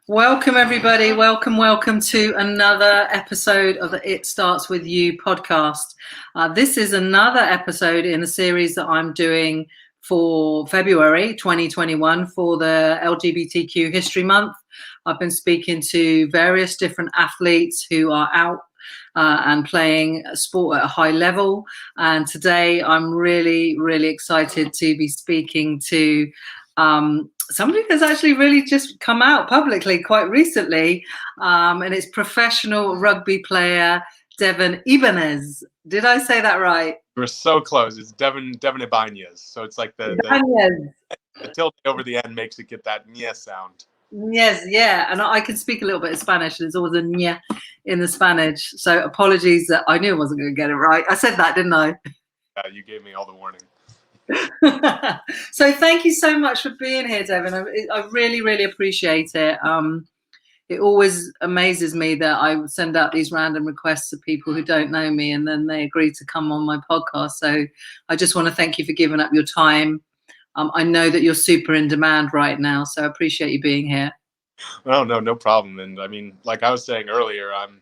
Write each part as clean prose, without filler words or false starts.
Welcome, everybody. Welcome to another episode of the It Starts With You podcast. This is another episode in a series that I'm doing for February 2021 for the LGBTQ History Month. I've been speaking to various different athletes who are out and playing sport at a high level. And today I'm really, really excited to be speaking to somebody that's actually really just come out publicly quite recently, and it's professional rugby player Devin Ibanez. Did I say that right? We're so close. It's Devin Ibanez. So it's like the tilde over the end makes it get that "nya" sound. Yes, yeah, and I can speak a little bit of Spanish. There's always a "nya" in the Spanish, so apologies that I knew I wasn't going to get it right. I said that, didn't I? Yeah, you gave me all the warning. So thank you so much for being here, Devin. I really, really appreciate it. It always amazes me that I send out these random requests to people who don't know me, and then they agree to come on my podcast. So I just want to thank you for giving up your time. I know that you're super in demand right now, so I appreciate you being here. Oh, no problem. And I mean, like I was saying earlier, I'm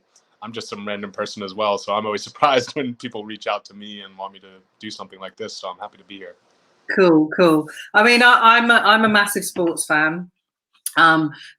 just some random person as well. So I'm always surprised when people reach out to me and want me to do something like this. So I'm happy to be here. Cool. I mean, I'm a massive sports fan.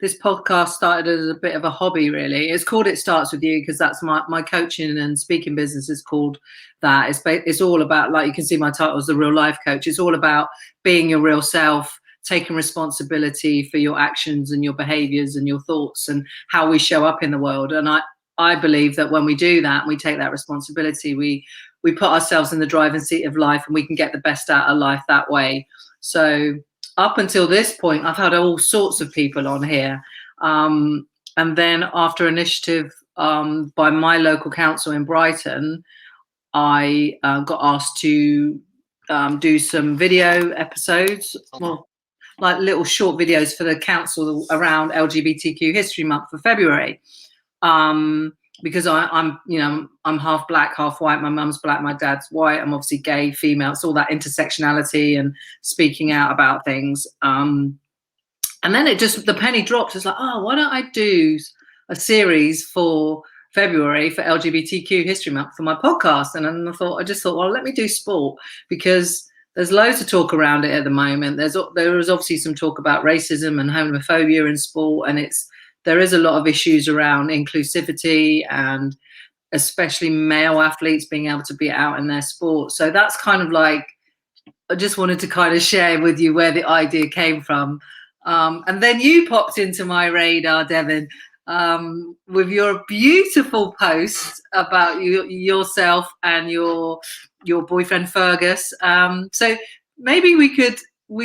This podcast started as a bit of a hobby, really. It's called It Starts With You because that's my coaching and speaking business is called that. It's all about, like you can see my title is the Real Life Coach. It's all about being your real self, taking responsibility for your actions and your behaviors and your thoughts and how we show up in the world. And I believe that when we do that, we take that responsibility, we put ourselves in the driving seat of life, and we can get the best out of life that way. So up until this point, I've had all sorts of people on here. And then after initiative by my local council in Brighton, I got asked to do some video episodes, well, like little short videos for the council around LGBTQ History Month for February. Because I'm half black, half white. My mum's black, my dad's white. I'm obviously gay, female. It's all that intersectionality and speaking out about things. And then the penny dropped. It's like, oh, why don't I do a series for February for LGBTQ History Month for my podcast? And then I just thought, well, let me do sport because there's loads of talk around it at the moment. There is obviously some talk about racism and homophobia in sport, and there is a lot of issues around inclusivity and especially male athletes being able to be out in their sport. So that's kind of like, I just wanted to kind of share with you where the idea came from. And then you popped into my radar, Devin, with your beautiful post about yourself and your boyfriend Fergus. So maybe we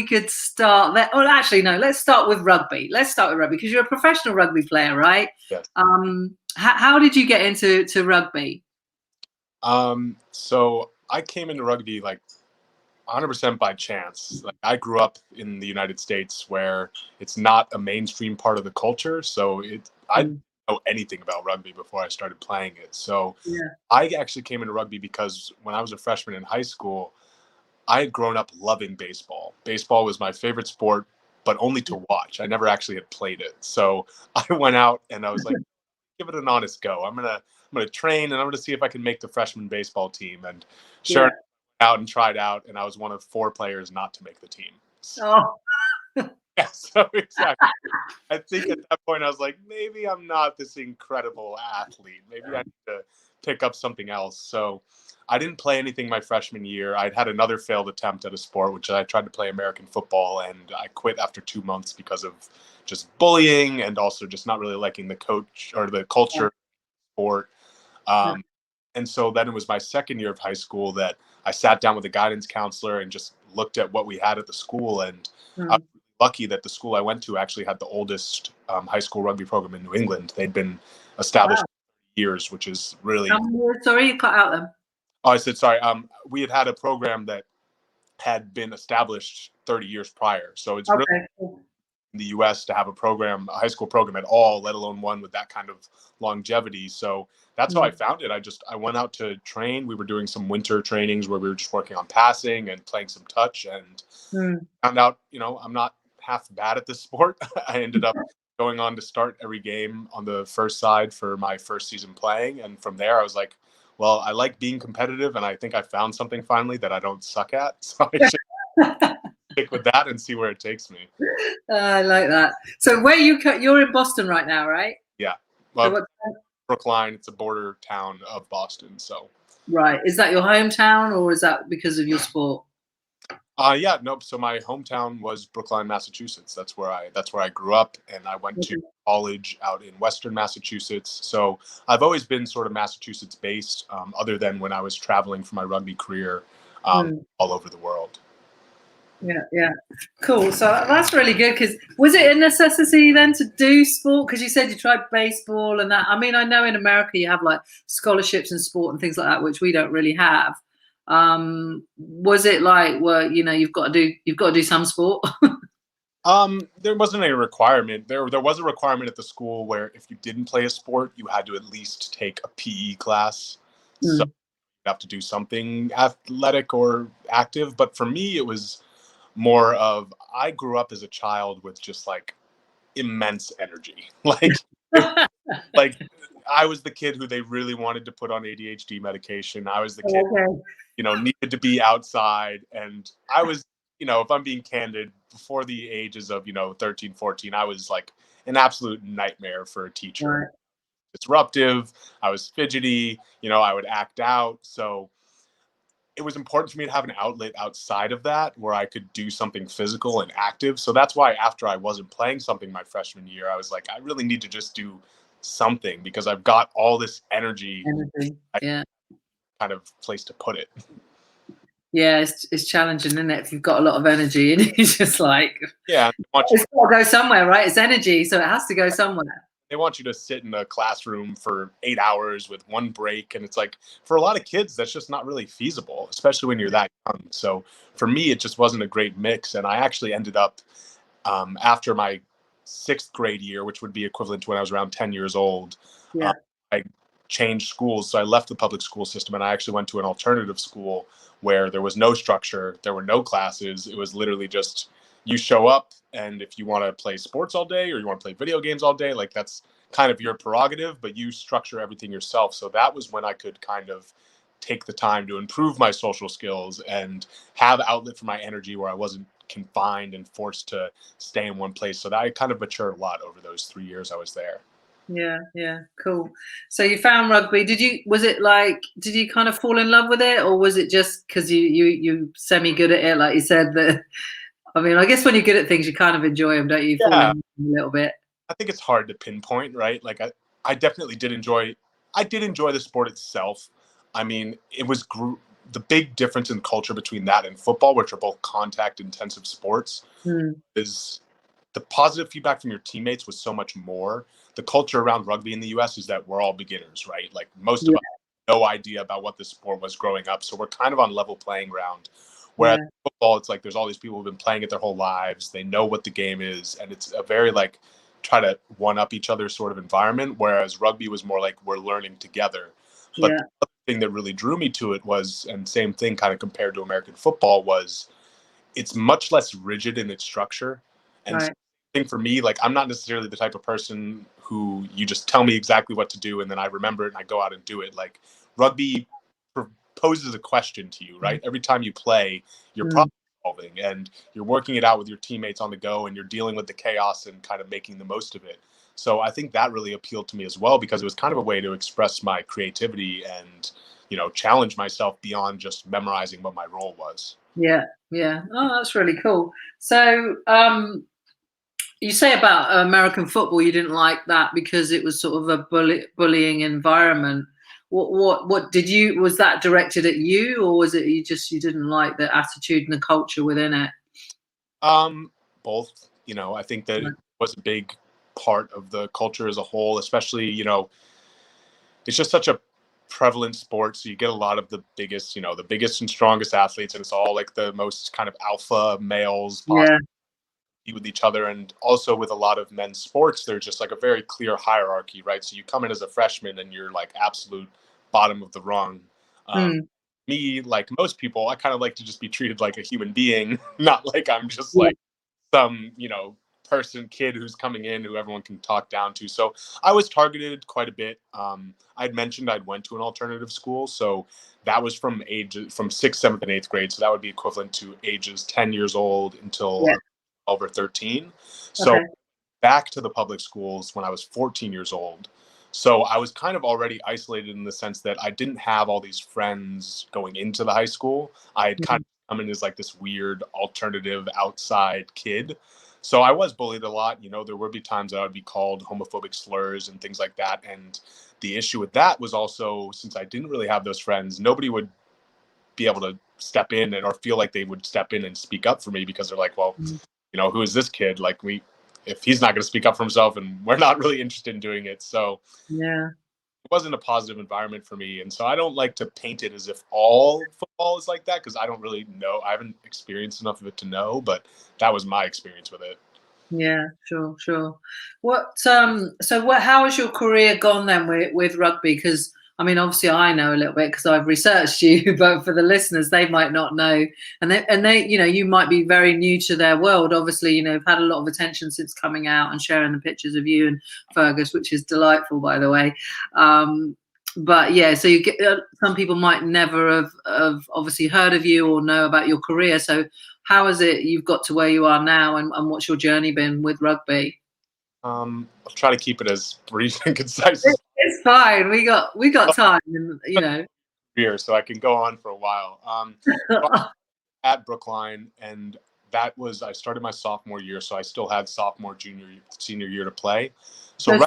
could start that. Oh, actually, no. Let's start with rugby. Because you're a professional rugby player, right? Yes. How did you get into rugby? So I came into rugby like 100% by chance. Like I grew up in the United States where it's not a mainstream part of the culture. So I didn't know anything about rugby before I started playing it. So I actually came into rugby because when I was a freshman in high school, I had grown up loving baseball. Baseball was my favorite sport, but only to watch. I never actually had played it. So I went out and I was like, give it an honest go. I'm gonna train and I'm gonna see if I can make the freshman baseball team. And sure enough, I went out and tried out, and I was one of 4 players not to make the team. So, yeah, so exactly. I think at that point I was like, maybe I'm not this incredible athlete. Maybe I need to pick up something else. So I didn't play anything my freshman year. I'd had another failed attempt at a sport, which I tried to play American football, and I quit after 2 months because of just bullying and also just not really liking the coach or the culture of the sport. And so then it was my second year of high school that I sat down with a guidance counselor and just looked at what we had at the school. And I was lucky that the school I went to actually had the oldest high school rugby program in New England. They'd been established for years, which is really... Sorry, you cut out them. Oh, I said, sorry. We had a program that had been established 30 years prior. So it's really in the U.S. to have a high school program at all, let alone one with that kind of longevity. So that's how I found it. I went out to train. We were doing some winter trainings where we were just working on passing and playing some touch, and found out, I'm not half bad at this sport. I ended up going on to start every game on the first side for my first season playing. And from there, I was like, well, I like being competitive, and I think I found something finally that I don't suck at. So I should stick with that and see where it takes me. I like that. So where you're in Boston right now, right? Yeah. So Well, what, Brookline, it's a border town of Boston. So, right. Is that your hometown or is that because of your sport? yeah, nope. So my hometown was Brookline, Massachusetts. That's where I grew up, and I went to college out in Western Massachusetts. So I've always been sort of Massachusetts based, other than when I was traveling for my rugby career all over the world. Yeah, yeah. Cool. So that's really good because was it a necessity then to do sport? Because you said you tried baseball and that. I mean, I know in America you have like scholarships in sport and things like that, which we don't really have. Was it like, well, you've got to do some sport? There wasn't a requirement. There was a requirement at the school where if you didn't play a sport, you had to at least take a PE class. So Mm. you have to do something athletic or active. But for me, it was more of I grew up as a child with just like immense energy. Like I was the kid who they really wanted to put on ADHD medication. I was the kid, Okay. needed to be outside. And I was, if I'm being candid, before the ages of, 13, 14, I was like an absolute nightmare for a teacher. Right. Disruptive. I was fidgety, I would act out. So it was important for me to have an outlet outside of that where I could do something physical and active. So that's why after I wasn't playing something my freshman year, I was like, I really need to just do something because I've got all this energy. Energy. Yeah. Kind of place to put it. Yeah, it's challenging, isn't it? If you've got a lot of energy and it's just like Yeah, it's got to go somewhere, right? It's energy, so it has to go somewhere. they want you to sit in a classroom for 8 hours with one break. And it's like, for a lot of kids, that's just not really feasible, especially when you're that young. So for me, it just wasn't a great mix. And I actually ended up, after my sixth grade year, which would be equivalent to when I was around 10 years old, Yeah. I changed schools. So I left the public school system and I actually went to an alternative school where there was no structure, there were no classes. It was literally just you show up, and if you want to play sports all day or you want to play video games all day, like that's kind of your prerogative, but you structure everything yourself. So that was when I could kind of take the time to improve my social skills and have outlet for my energy where I wasn't confined and forced to stay in one place. So that I kind of matured a lot over those 3 years I was there. Yeah, yeah, cool. So you found rugby. Did you kind of fall in love with it, or was it just because you semi good at it, like you said that? I mean, I guess when you're good at things, you kind of enjoy them, don't you? Fall in Yeah, love with them a little bit. I think it's hard to pinpoint, right? Like I definitely did enjoy the sport itself. I mean, the big difference in culture between that and football, which are both contact intensive sports, Mm. is the positive feedback from your teammates was so much more. The culture around rugby in the US is that we're all beginners, right? Like most of Yeah, us have no idea about what the sport was growing up. So we're kind of on level playing ground. Whereas yeah, football, it's like there's all these people who've been playing it their whole lives. They know what the game is, and it's a very like try to one up each other sort of environment. Whereas rugby was more like we're learning together. But yeah, the other thing that really drew me to it was, and same thing kind of compared to American football, was it's much less rigid in its structure. And right. I think for me, like I'm not necessarily the type of person who you just tell me exactly what to do and then I remember it and I go out and do it. Like rugby poses a question to you, right? Every time you play, you're Mm. problem solving and you're working it out with your teammates on the go and you're dealing with the chaos and kind of making the most of it. So I think that really appealed to me as well because it was kind of a way to express my creativity and, challenge myself beyond just memorizing what my role was. Yeah, yeah. Oh, that's really cool. So, you say about American football, you didn't like that because it was sort of a bullying environment. What did you? Was that directed at you, or was it you didn't like the attitude and the culture within it? Both, I think that it was a big part of the culture as a whole, especially, it's just such a prevalent sport. So you get a lot of the biggest and strongest athletes, and it's all like the most kind of alpha males possible Yeah, with each other. And also with a lot of men's sports, there's just like a very clear hierarchy, right? So you come in as a freshman and you're like absolute bottom of the rung. Um, mm, Me, like most people, I kind of like to just be treated like a human being, not like I'm just yeah, like some, kid who's coming in who everyone can talk down to. So I was targeted quite a bit. I'd mentioned I'd went to an alternative school, so that was from 6th, 7th, and 8th grade. So that would be equivalent to ages 10 years old until Yeah. 12 or 13. So Okay. back to the public schools when I was 14 years old. So I was kind of already isolated in the sense that I didn't have all these friends going into the high school. I had kind of come in as like this weird alternative outside kid. So I was bullied a lot. You know, there would be times that I would be called homophobic slurs and things like that. And the issue with that was also, since I didn't really have those friends, nobody would be able to step in or feel like they would step in and speak up for me, because they're like, well, you know, who is this kid? Like, if he's not going to speak up for himself, and we're not really interested in doing it. So Yeah. it wasn't a positive environment for me. And so I don't like to paint it as if all football is like that, because I don't really know. I haven't experienced enough of it to know, but that was my experience with it. Yeah, sure. How has your career gone then with rugby? Because I mean, obviously I know a little bit because I've researched you, but for the listeners, they might not know. And they, you might be very new to their world. Obviously, you've had a lot of attention since coming out and sharing the pictures of you and Fergus, which is delightful, by the way. But yeah, so you get some people might never have obviously heard of you or know about your career. So how is it you've got to where you are now, and what's your journey been with rugby? I'll try to keep it as brief and concise as It's fine. We got time, and here, so I can go on for a while. At Brookline, and I started my sophomore year, so I still had sophomore, junior, senior year to play. So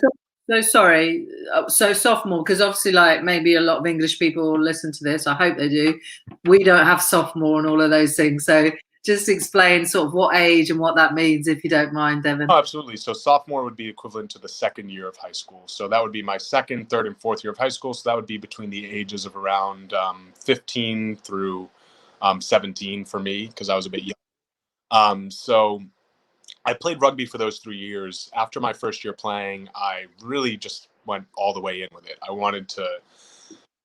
So sorry. So sophomore, because obviously, like maybe a lot of English people will listen to this. I hope they do. We don't have sophomore and all of those things. So just explain sort of what age and what that means, if you don't mind, Devin. Oh, absolutely. So sophomore would be equivalent to the second year of high school. So that would be my second, third, and fourth year of high school. So that would be between the ages of around 15 through 17 for me, because I was a bit young. So I played rugby for those 3 years. After my first year playing, I really just went all the way in with it. I wanted to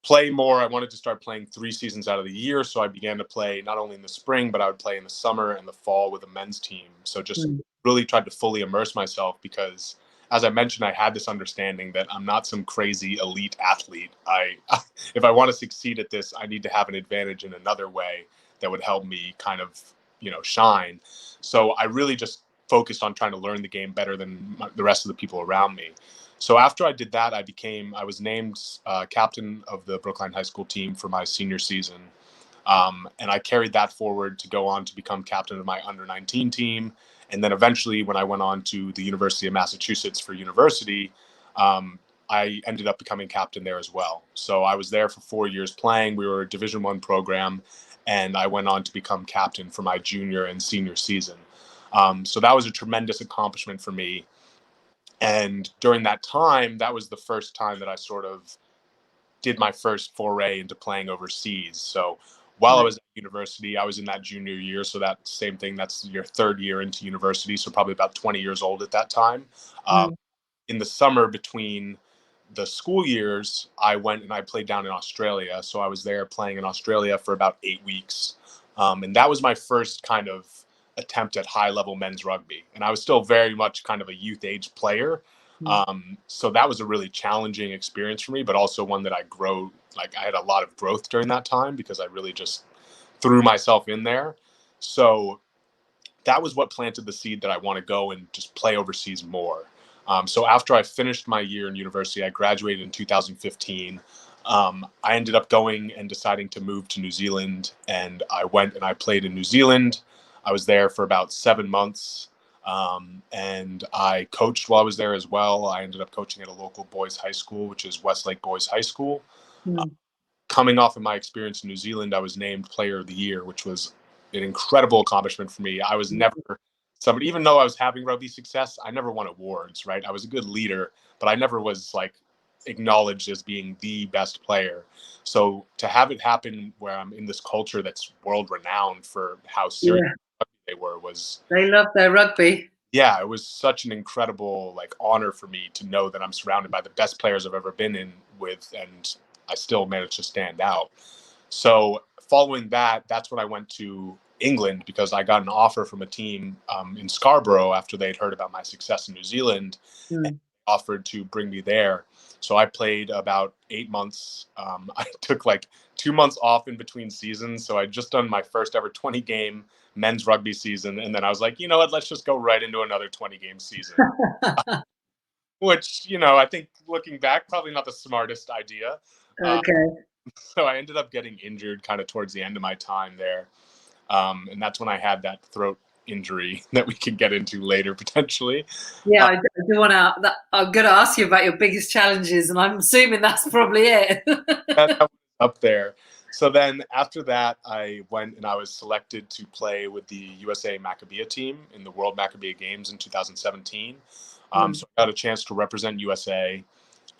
play more. I wanted to start playing 3 seasons out of the year. So I began to play not only in the spring, but I would play in the summer and the fall with a men's team. So just really tried to fully immerse myself, because, as I mentioned, I had this understanding that I'm not some crazy elite athlete. If I want to succeed at this, I need to have an advantage in another way that would help me kind of, shine. So I really just focused on trying to learn the game better than the rest of the people around me. So after I did that, I was named captain of the Brookline High School team for my senior season. And I carried that forward to go on to become captain of my under-19 team. And then eventually, when I went on to the University of Massachusetts for university, I ended up becoming captain there as well. So I was there for 4 years playing. We were a Division I program, and I went on to become captain for my junior and senior season. So that was a tremendous accomplishment for me. And during that time, that was the first time that I sort of did my first foray into playing overseas. So while I was at university, I was in that junior year. So that same thing, that's your third year into university. So probably about 20 years old at that time. In the summer between the school years, I went and I played down in Australia. So I was there playing in Australia for about 8 weeks. And that was my first kind of attempt at high level men's rugby. And I was still very much kind of a youth age player. So that was a really challenging experience for me, but also one that I had a lot of growth during that time, because I really just threw myself in there. So that was what planted the seed that I want to go and just play overseas more. So after I finished my year in university, I graduated in 2015. I ended up going and deciding to move to New Zealand, and I went and I played in New Zealand. I was there for about 7 months, and I coached while I was there as well. I ended up coaching at a local boys' high school, which is Westlake Boys High School. Coming off of my experience in New Zealand, I was named Player of the Year, which was an incredible accomplishment for me. I was never somebody, even though I was having rugby success, I never won awards, right? I was a good leader, but I never was like acknowledged as being the best player. So to have it happen where I'm in this culture that's world renowned for how serious they were They love their rugby. Yeah, it was such an incredible honor for me to know that I'm surrounded by the best players I've ever been in with, and I still managed to stand out. So following that, that's when I went to England because I got an offer from a team in Scarborough after they'd heard about my success in New Zealand and Mm. offered to bring me there. So I played about 8 months. I took like 2 months off in between seasons. So I'd just done my first ever 20 game men's rugby season. And then I was like, you know what, let's just go right into another 20 game season, which, I think looking back, probably not the smartest idea. Okay. So I ended up getting injured kind of towards the end of my time there. And that's when I had that throat injury that we can get into later potentially. Yeah, I do want to. I'm going to ask you about your biggest challenges, and I'm assuming that's probably it. That was up there. So then after that, I went and I was selected to play with the USA Maccabea team in the World Maccabea Games in 2017. So I got a chance to represent USA,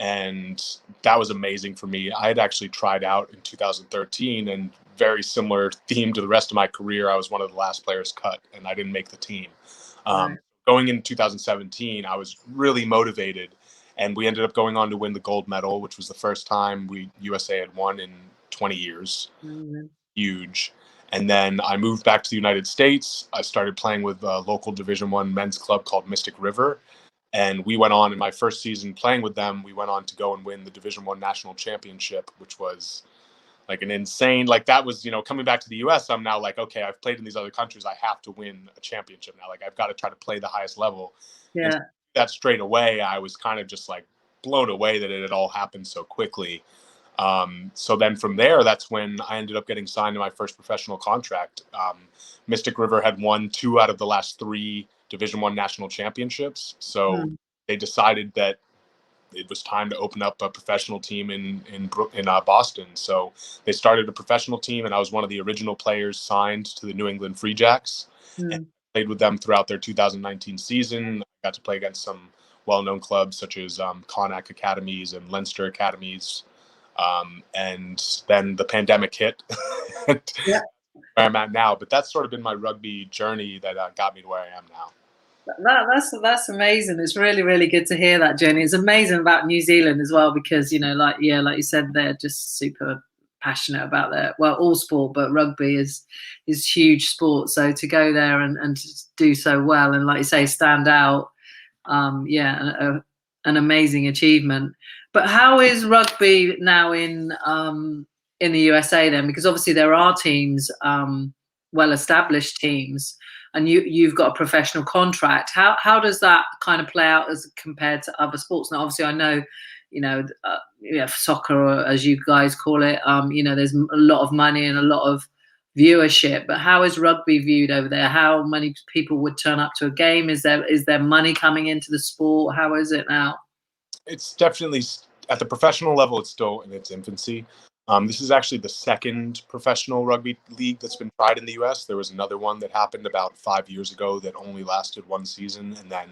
and that was amazing for me. I had actually tried out in 2013, and very similar theme to the rest of my career, I was one of the last players cut, and I didn't make the team. Right. Going into 2017, I was really motivated, and we ended up going on to win the gold medal, which was the first time USA had won in 20 years. Mm. Huge. And then I moved back to the United States. I started playing with a local Division One men's club called Mystic River, and we went on in my first season playing with them. We went on to go and win the Division One national championship, which was like an insane, like that was, coming back to the US, I'm now like, okay, I've played in these other countries. I have to win a championship now. Like I've got to try to play the highest level. And Yeah. that straight away, I was kind of just like blown away that it had all happened so quickly. So then from there, that's when I ended up getting signed to my first professional contract. Mystic River had won 2 out of the last 3 Division One national championships. So Mm. they decided that it was time to open up a professional team in Boston. So they started a professional team, and I was one of the original players signed to the New England Free Jacks, and Mm. played with them throughout their 2019 season. I got to play against some well-known clubs such as Connacht Academies and Leinster Academies. And then the pandemic hit, where Yeah. I'm at now. But that's sort of been my rugby journey that got me to where I am now. That's amazing. It's really, really good to hear that, Jenny. It's amazing about New Zealand as well because like you said, they're just super passionate about all sport, but rugby is huge sport. So to go there and to do so well and like you say, stand out, an amazing achievement. But how is rugby now in the USA then? Because obviously there are teams, well-established teams, and you've got a professional contract. How does that kind of play out as compared to other sports? Now, obviously, I know, soccer, or as you guys call it, there's a lot of money and a lot of viewership. But how is rugby viewed over there? How many people would turn up to a game? Is there money coming into the sport? How is it now? It's definitely at the professional level. It's still in its infancy. This is actually the second professional rugby league that's been tried in the U.S. There was another one that happened about 5 years ago that only lasted 1 season, and then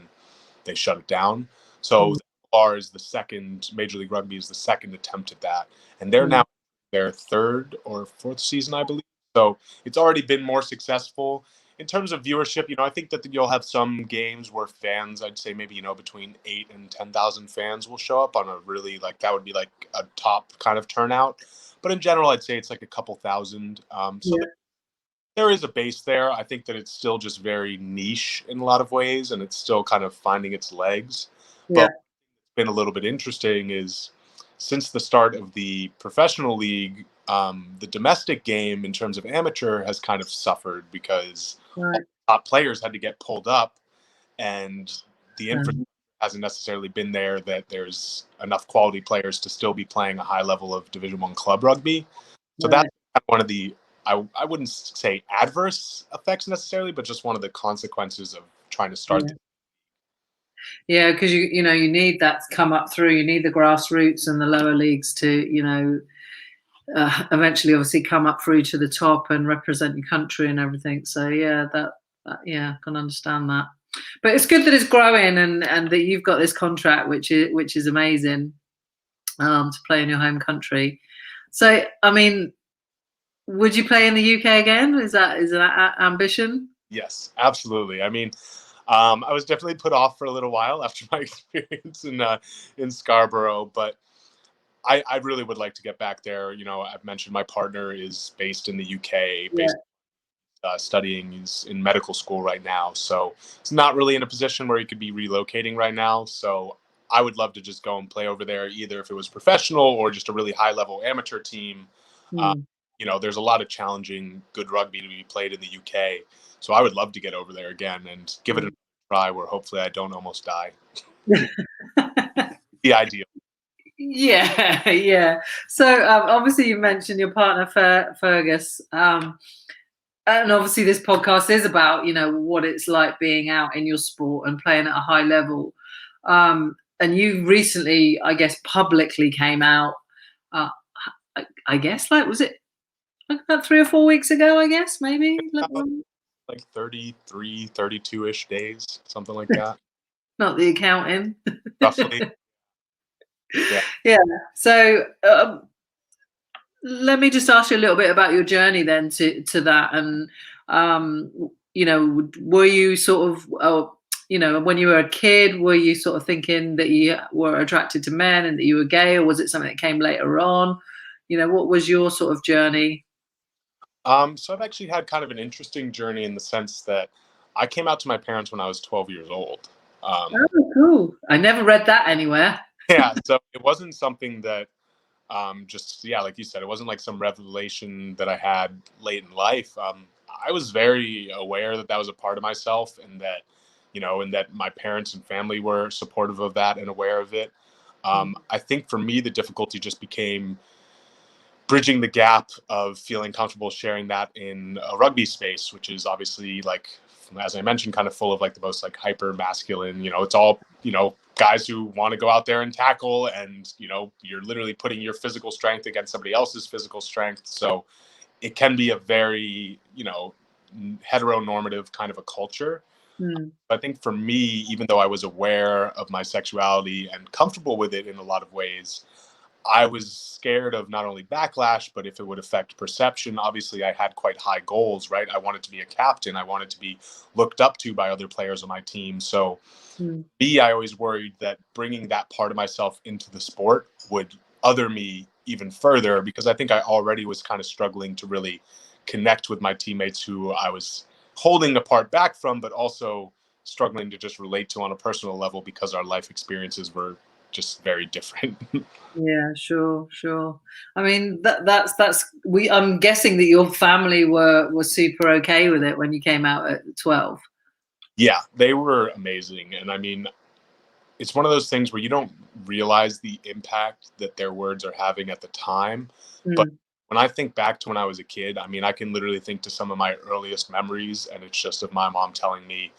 they shut it down. So Mm. ours, the second Major League Rugby, is the second attempt at that, and they're Mm. now their 3rd or 4th season, I believe. So it's already been more successful in terms of viewership. I think that you'll have some games where fans, I'd say maybe, between 8 and 10,000 fans will show up on a really, like, that would be like a top kind of turnout. But in general, I'd say it's like a couple thousand. So Yeah. there is a base there. I think that it's still just very niche in a lot of ways, and it's still kind of finding its legs. But Yeah. what's been a little bit interesting is since the start of the professional league, the domestic game in terms of amateur has kind of suffered because all Right. the top players had to get pulled up, and the infrastructure Um, hasn't necessarily been there that there's enough quality players to still be playing a high level of Division One club rugby. So that's right. one of the I wouldn't say adverse effects necessarily, but just one of the consequences of trying to start. Yeah. Yeah, because you need that to come up through. You need the grassroots and the lower leagues to eventually obviously come up through to the top and represent your country and everything. So yeah, that yeah, I can understand that. But it's good that it's growing and that you've got this contract, which is amazing, to play in your home country. So I mean, would you play in the UK again? Is that ambition? Yes, absolutely. I mean, I was definitely put off for a little while after my experience in Scarborough, but I really would like to get back there. I've mentioned my partner is based in the UK, Yeah. based studying. He's in medical school right now, so it's not really in a position where he could be relocating right now. So I would love to just go and play over there, either if it was professional or just a really high level amateur team. Mm. There's a lot of challenging, good rugby to be played in the UK. So I would love to get over there again and give it a try where hopefully I don't almost die. The ideal. Yeah, yeah. So obviously you mentioned your partner Fergus, and obviously this podcast is about what it's like being out in your sport and playing at a high level. And you recently, I guess, publicly came out. Uh, I guess, like, was it like about 3 or 4 weeks ago? I guess maybe Like 33, 32-ish days, something like that. not the accounting. Roughly. Yeah. Yeah. So let me just ask you a little bit about your journey then to that, and were you sort of when you were a kid, were you sort of thinking that you were attracted to men and that you were gay, or was it something that came later on? What was your sort of journey? So I've actually had kind of an interesting journey in the sense that I came out to my parents when I was 12 years old. Oh, cool. I never read that anywhere. Yeah, so it wasn't something that like you said, it wasn't like some revelation that I had late in life. I was very aware that that was a part of myself, and that my parents and family were supportive of that and aware of it. I think for me, the difficulty just became bridging the gap of feeling comfortable sharing that in a rugby space, which is obviously, like, as I mentioned, kind of full of like the most like hyper masculine, it's all, guys who want to go out there and tackle, and, you're literally putting your physical strength against somebody else's physical strength. So it can be a very, heteronormative kind of a culture. Mm. I think for me, even though I was aware of my sexuality and comfortable with it in a lot of ways, I was scared of not only backlash, but if it would affect perception. Obviously, I had quite high goals, right? I wanted to be a captain. I wanted to be looked up to by other players on my team. So, I always worried that bringing that part of myself into the sport would other me even further, because I think I already was kind of struggling to really connect with my teammates who I was holding a part back from, but also struggling to just relate to on a personal level because our life experiences were just very different. Yeah, sure. I mean, I'm guessing that your family were super okay with it when you came out at 12. Yeah, they were amazing. And I mean, it's one of those things where you don't realize the impact that their words are having at the time. But Mm. when I think back to when I was a kid, I mean, I can literally think to some of my earliest memories, and it's just of my mom telling me,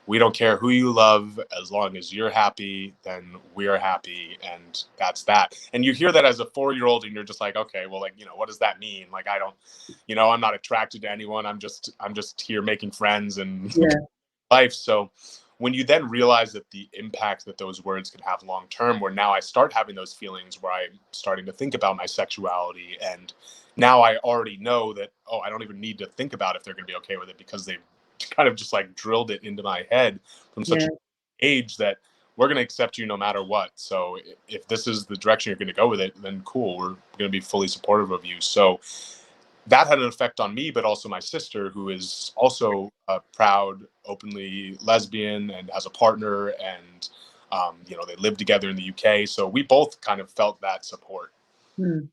we don't care who you love, as long as you're happy, then we're happy. And that's that. And you hear that as a 4-year-old, and you're just like, okay, well, like, what does that mean? Like, I don't, I'm not attracted to anyone. I'm just here making friends and Yeah. life. So when you then realize that the impact that those words could have long term, where now I start having those feelings where I'm starting to think about my sexuality, and now I already know that, oh, I don't even need to think about if they're going to be okay with it, because they've kind of just like drilled it into my head from such Yeah. an age that we're going to accept you no matter what. So if this is the direction you're going to go with it, then cool, we're going to be fully supportive of you. So that had an effect on me, but also my sister, who is also a proud, openly lesbian and has a partner, and they live together in the UK. So we both kind of felt that support. Mm.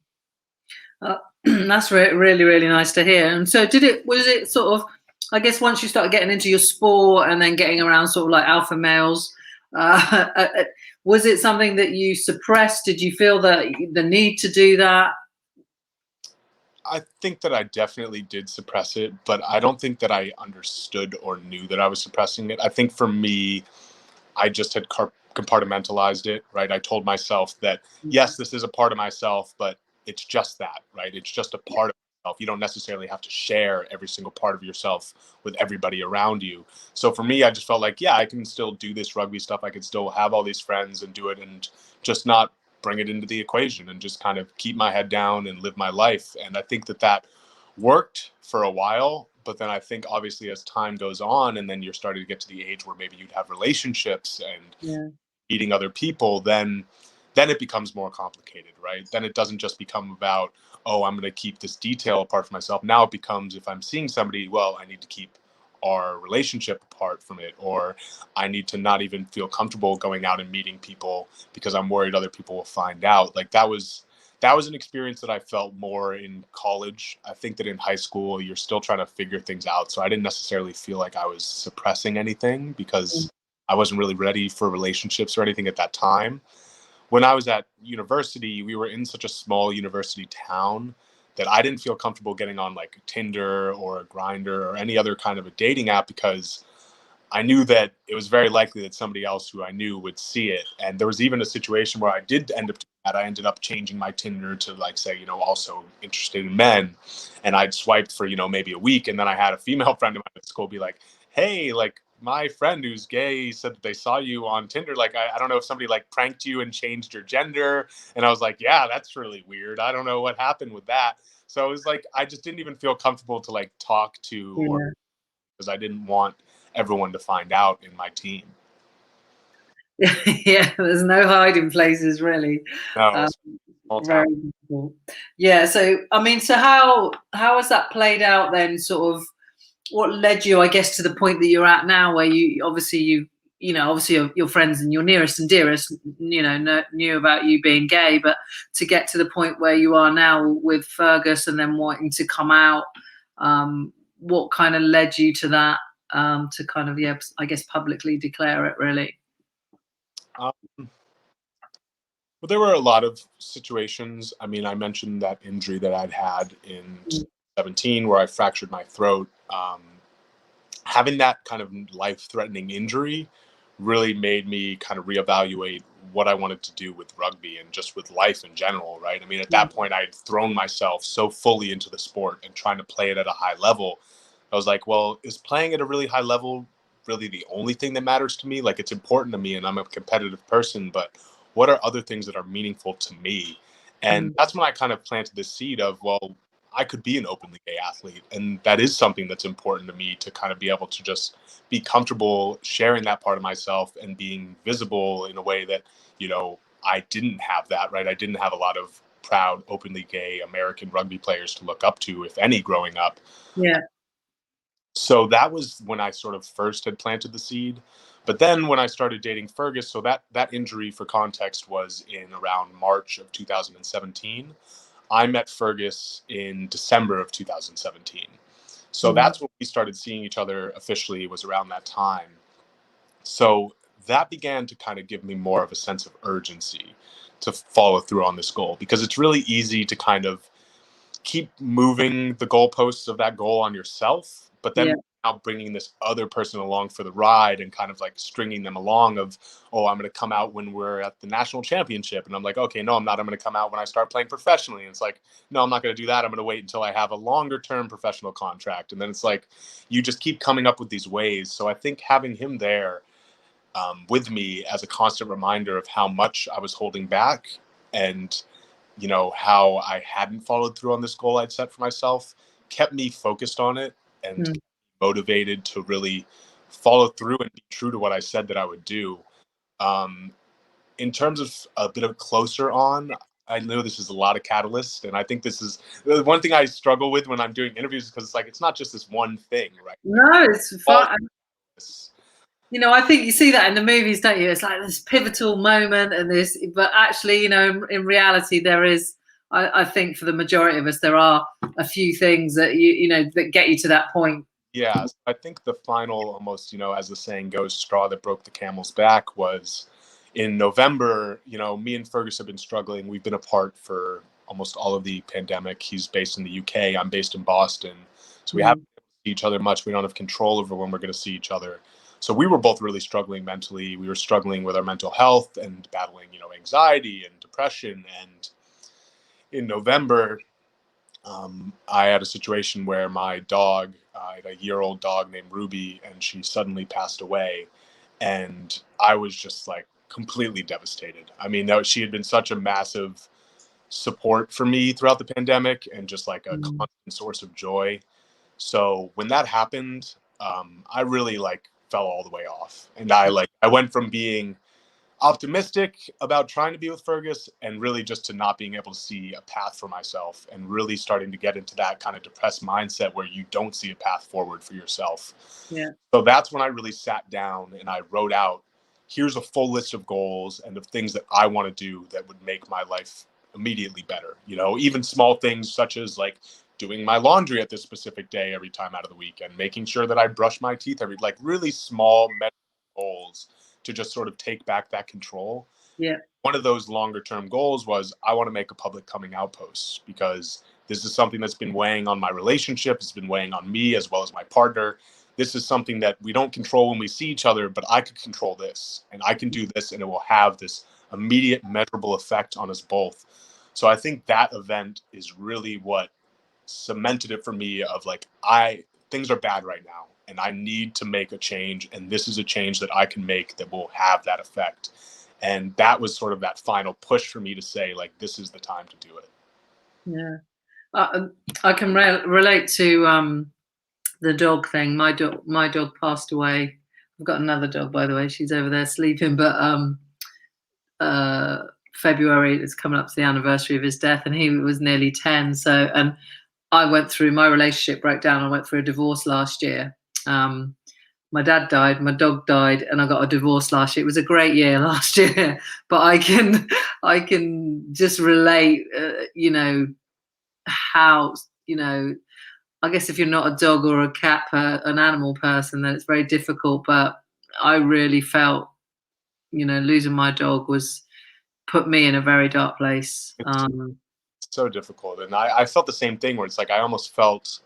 That's really, really nice to hear. And so, was it sort of, I guess, once you started getting into your sport and then getting around sort of like alpha males, was it something that you suppressed? Did you feel that the need to do that? I think that I definitely did suppress it, but I don't think that I understood or knew that I was suppressing it. I think for me, I just had compartmentalized it, right? I told myself that, yes, this is a part of myself, but it's just that, right? It's just a part of myself. You don't necessarily have to share every single part of yourself with everybody around you. So for me, I just felt like, yeah, I can still do this rugby stuff. I can still have all these friends and do it, and just not bring it into the equation, and just kind of keep my head down and live my life. And I think that that worked for a while, but then I think obviously as time goes on, and then you're starting to get to the age where maybe you'd have relationships and Yeah. meeting other people, then then it becomes more complicated, right? Then it doesn't just become about, oh, I'm going to keep this detail apart from myself. Now it becomes, if I'm seeing somebody, well, I need to keep our relationship apart from it, or I need to not even feel comfortable going out and meeting people because I'm worried other people will find out. Like that was an experience that I felt more in college. I think that in high school, you're still trying to figure things out. So I didn't necessarily feel like I was suppressing anything because I wasn't really ready for relationships or anything at that time. When I was at university, we were in such a small university town that I didn't feel comfortable getting on like Tinder or a Grinder or any other kind of a dating app because I knew that it was very likely that somebody else who I knew would see it. And there was even a situation where I did end up doing that. I ended up changing my Tinder to like say, also interested in men. And I'd swiped for, maybe a week. And then I had a female friend of mine at school be like, hey, like my friend who's gay said that they saw you on Tinder. Like, I don't know if somebody like pranked you and changed your gender. And I was like, yeah, that's really weird. I don't know what happened with that. So it was like, I just didn't even feel comfortable to like talk to, or because I didn't want everyone to find out in my team. Yeah, there's no hiding places really. No, Um, it's all very town. difficult. Yeah, so I mean, so how has that played out then? Sort of, what led you, I guess, to the point that you're at now, where obviously your friends and your nearest and dearest, knew about you being gay, but to get to the point where you are now with Fergus and then wanting to come out, what kind of led you to that? To kind of, I guess, publicly declare it, really. Um, but there were a lot of situations. I mean, I mentioned that injury that I'd had in 2017 where I fractured my throat. Having that kind of life-threatening injury really made me kind of reevaluate what I wanted to do with rugby and just with life in general, right? I mean, at that point, I had thrown myself so fully into the sport and trying to play it at a high level. I was like, well, is playing at a really high level really the only thing that matters to me? Like, it's important to me and I'm a competitive person, but what are other things that are meaningful to me? And that's when I kind of planted the seed of, well, I could be an openly gay athlete. And that is something that's important to me, to kind of be able to just be comfortable sharing that part of myself and being visible in a way that, I didn't have that, right? I didn't have a lot of proud, openly gay American rugby players to look up to, if any, growing up. Yeah. So that was when I sort of first had planted the seed. But then when I started dating Fergus, so that injury, for context, was in around March of 2017. I met Fergus in December of 2017. So that's when we started seeing each other officially, was around that time. So that began to kind of give me more of a sense of urgency to follow through on this goal, because it's really easy to kind of keep moving the goalposts of that goal on yourself, but then now bringing this other person along for the ride and kind of like stringing them along of, oh, I'm going to come out when we're at the national championship. And I'm like, okay, no, I'm not. I'm going to come out when I start playing professionally. And it's like, no, I'm not going to do that. I'm going to wait until I have a longer term professional contract. And then it's like, you just keep coming up with these ways. So I think having him there with me as a constant reminder of how much I was holding back, and how I hadn't followed through on this goal I'd set for myself, kept me focused on it and motivated to really follow through and be true to what I said that I would do. In terms of a bit of closer on, I know this is a lot of catalysts, and I think this is the one thing I struggle with when I'm doing interviews, because it's like, it's not just this one thing, right? No, it's fun. I think you see that in the movies, don't you? It's like this pivotal moment and this, but actually, in reality, there is, I think for the majority of us, there are a few things that that get you to that point. Yeah, I think the final, almost, as the saying goes, straw that broke the camel's back was in November. Me and Fergus have been struggling. We've been apart for almost all of the pandemic. He's based in the UK. I'm based in Boston. So we haven't seen each other much. We don't have control over when we're going to see each other. So we were both really struggling mentally. We were struggling with our mental health and battling, anxiety and depression. And in November, I had a situation where my dog, I had a year-old dog named Ruby, and she suddenly passed away. And I was just like completely devastated. I mean, she had been such a massive support for me throughout the pandemic and just like a constant source of joy. So when that happened, I really like fell all the way off. And I went from being optimistic about trying to be with Fergus, and really just to not being able to see a path for myself, and really starting to get into that kind of depressed mindset where you don't see a path forward for yourself. Yeah. So that's when I really sat down and I wrote out, here's a full list of goals and of things that I want to do that would make my life immediately better. You know, even small things such as like doing my laundry at this specific day every time out of the week, and making sure that I brush my teeth like really small goals to just sort of take back that control. Yeah. One of those longer term goals was I want to make a public coming out post, because this is something that's been weighing on my relationship. It's been weighing on me as well as my partner. This is something that we don't control when we see each other, but I could control this, and I can do this, and it will have this immediate measurable effect on us both. So I think that event is really what cemented it for me of like, things are bad right now and I need to make a change, and this is a change that I can make that will have that effect. And that was sort of that final push for me to say, like, this is the time to do it. Yeah. I can relate to the dog thing. My dog passed away. I've got another dog, by the way. She's over there sleeping, but February is coming up to the anniversary of his death, and he was nearly 10. So, and I went through, my relationship broke down. I went through a divorce last year. My dad died, my dog died, and I got a divorce last year. It was a great year last year, but I can just relate, how, I guess if you're not a dog or a cat, an animal person, then it's very difficult. But I really felt, losing my dog was put me in a very dark place. It's so difficult. And I felt the same thing, where it's like I almost felt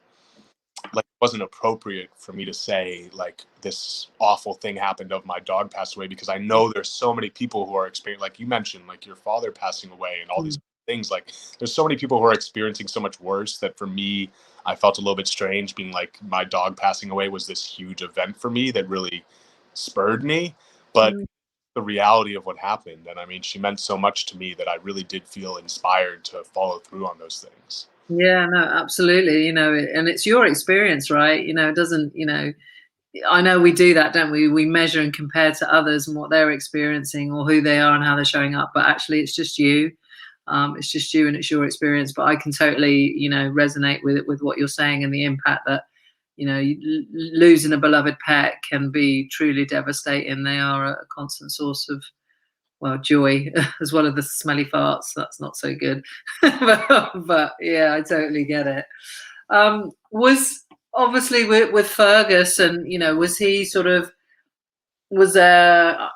like it wasn't appropriate for me to say like this awful thing happened of my dog passed away, because I know there's so many people who are experiencing, like you mentioned, like your father passing away and all these things. Like there's so many people who are experiencing so much worse, that for me, I felt a little bit strange being like, my dog passing away was this huge event for me that really spurred me. But the reality of what happened, and I mean, she meant so much to me that I really did feel inspired to follow through on those things. Yeah, no, absolutely. And it's your experience, right? It doesn't, I know we do that, don't we? We measure and compare to others and what they're experiencing or who they are and how they're showing up. But actually, it's just you. It's just you and it's your experience. But I can totally, resonate with what you're saying, and the impact that, losing a beloved pet can be truly devastating. They are a constant source of, well, joy, as well as the smelly farts. That's not so good. but yeah, I totally get it. Was obviously with Fergus, and was he sort of, was there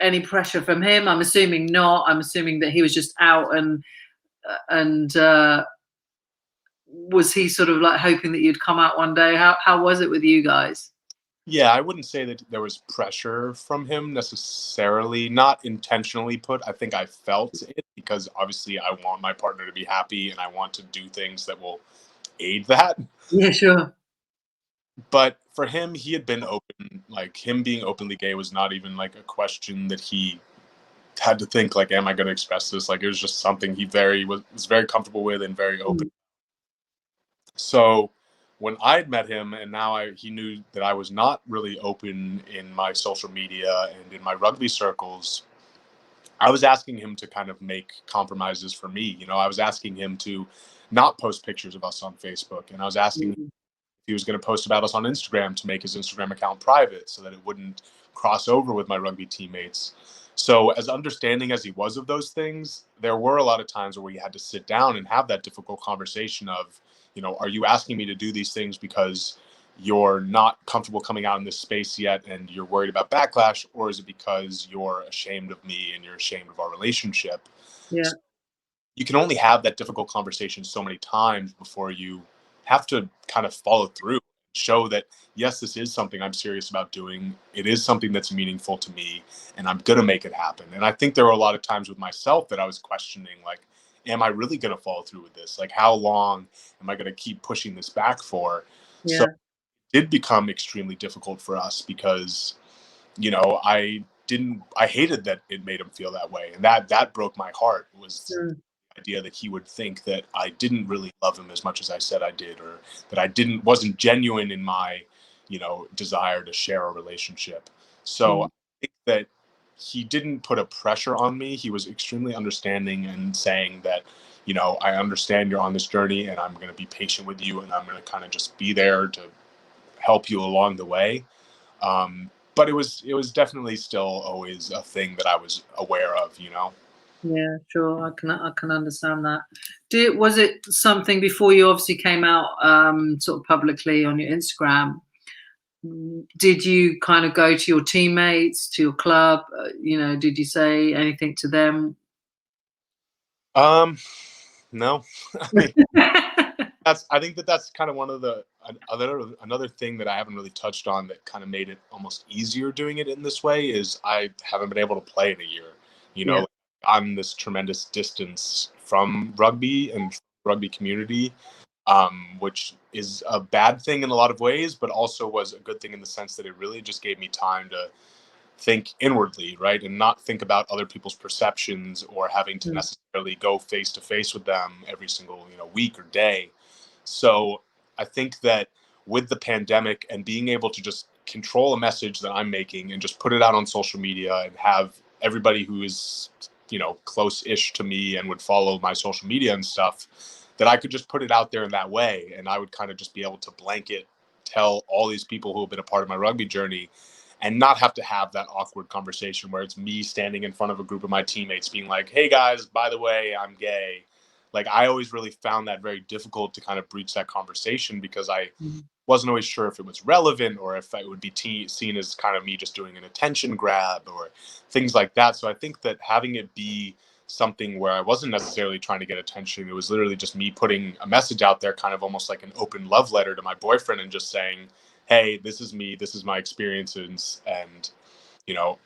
any pressure from him? I'm assuming not. I'm assuming that he was just out, and was he sort of like hoping that you'd come out one day? How was it with you guys? Yeah, I wouldn't say that there was pressure from him necessarily, not intentionally put. I think I felt it, because obviously I want my partner to be happy and I want to do things that will aid that. Yeah, sure. But for him, he had been open. Like, him being openly gay was not even like a question that he had to think like, am I going to express this? Like, it was just something he was very comfortable with and very open. So when I'd met him, and now he knew that I was not really open in my social media and in my rugby circles, I was asking him to kind of make compromises for me. I was asking him to not post pictures of us on Facebook, and I was asking him if he was going to post about us on Instagram to make his Instagram account private so that it wouldn't cross over with my rugby teammates. So as understanding as he was of those things, there were a lot of times where we had to sit down and have that difficult conversation of, are you asking me to do these things because you're not comfortable coming out in this space yet and you're worried about backlash, or is it because you're ashamed of me and you're ashamed of our relationship? Yeah. So you can only have that difficult conversation so many times before you have to kind of follow through, show that, yes, this is something I'm serious about doing. It is something that's meaningful to me, and I'm going to make it happen. And I think there were a lot of times with myself that I was questioning, like, am I really going to follow through with this? Like, how long am I going to keep pushing this back for? Yeah. So it did become extremely difficult for us, because, I hated that it made him feel that way. And that broke my heart, was the idea that he would think that I didn't really love him as much as I said I did, or that I wasn't genuine in my, desire to share a relationship. So I think that he didn't put a pressure on me. He was extremely understanding and saying that, you know, I understand you're on this journey and I'm going to be patient with you and I'm going to kind of just be there to help you along the way. But it was definitely still always a thing that I was aware of, you know. Yeah, sure. I can understand that. Was it something before you obviously came out sort of publicly on your Instagram? Did you kind of go to your teammates, to your club? Did you say anything to them? Um, no, I mean, I think that's kind of one of the another thing that I haven't really touched on that kind of made it almost easier doing it in this way is I haven't been able to play in a year. You know, Yeah. like, I'm this tremendous distance from rugby and rugby community, which is a bad thing in a lot of ways, but also was a good thing in the sense that it really just gave me time to think inwardly, right? And not think about other people's perceptions or having to Mm, necessarily go face to face with them every single, week or day. So I think that with the pandemic and being able to just control a message that I'm making and just put it out on social media and have everybody who is, close-ish to me and would follow my social media and stuff, that I could just put it out there in that way. And I would kind of just be able to blanket tell all these people who have been a part of my rugby journey and not have to have that awkward conversation where it's me standing in front of a group of my teammates being like, hey guys, by the way, I'm gay. Like, I always really found that very difficult to kind of breach that conversation because I mm, wasn't always sure if it was relevant or if it would be seen as kind of me just doing an attention grab or things like that. So I think that having it be something where I wasn't necessarily trying to get attention, it was literally just me putting a message out there, kind of almost like an open love letter to my boyfriend and just saying, hey, this is me, this is my experiences, and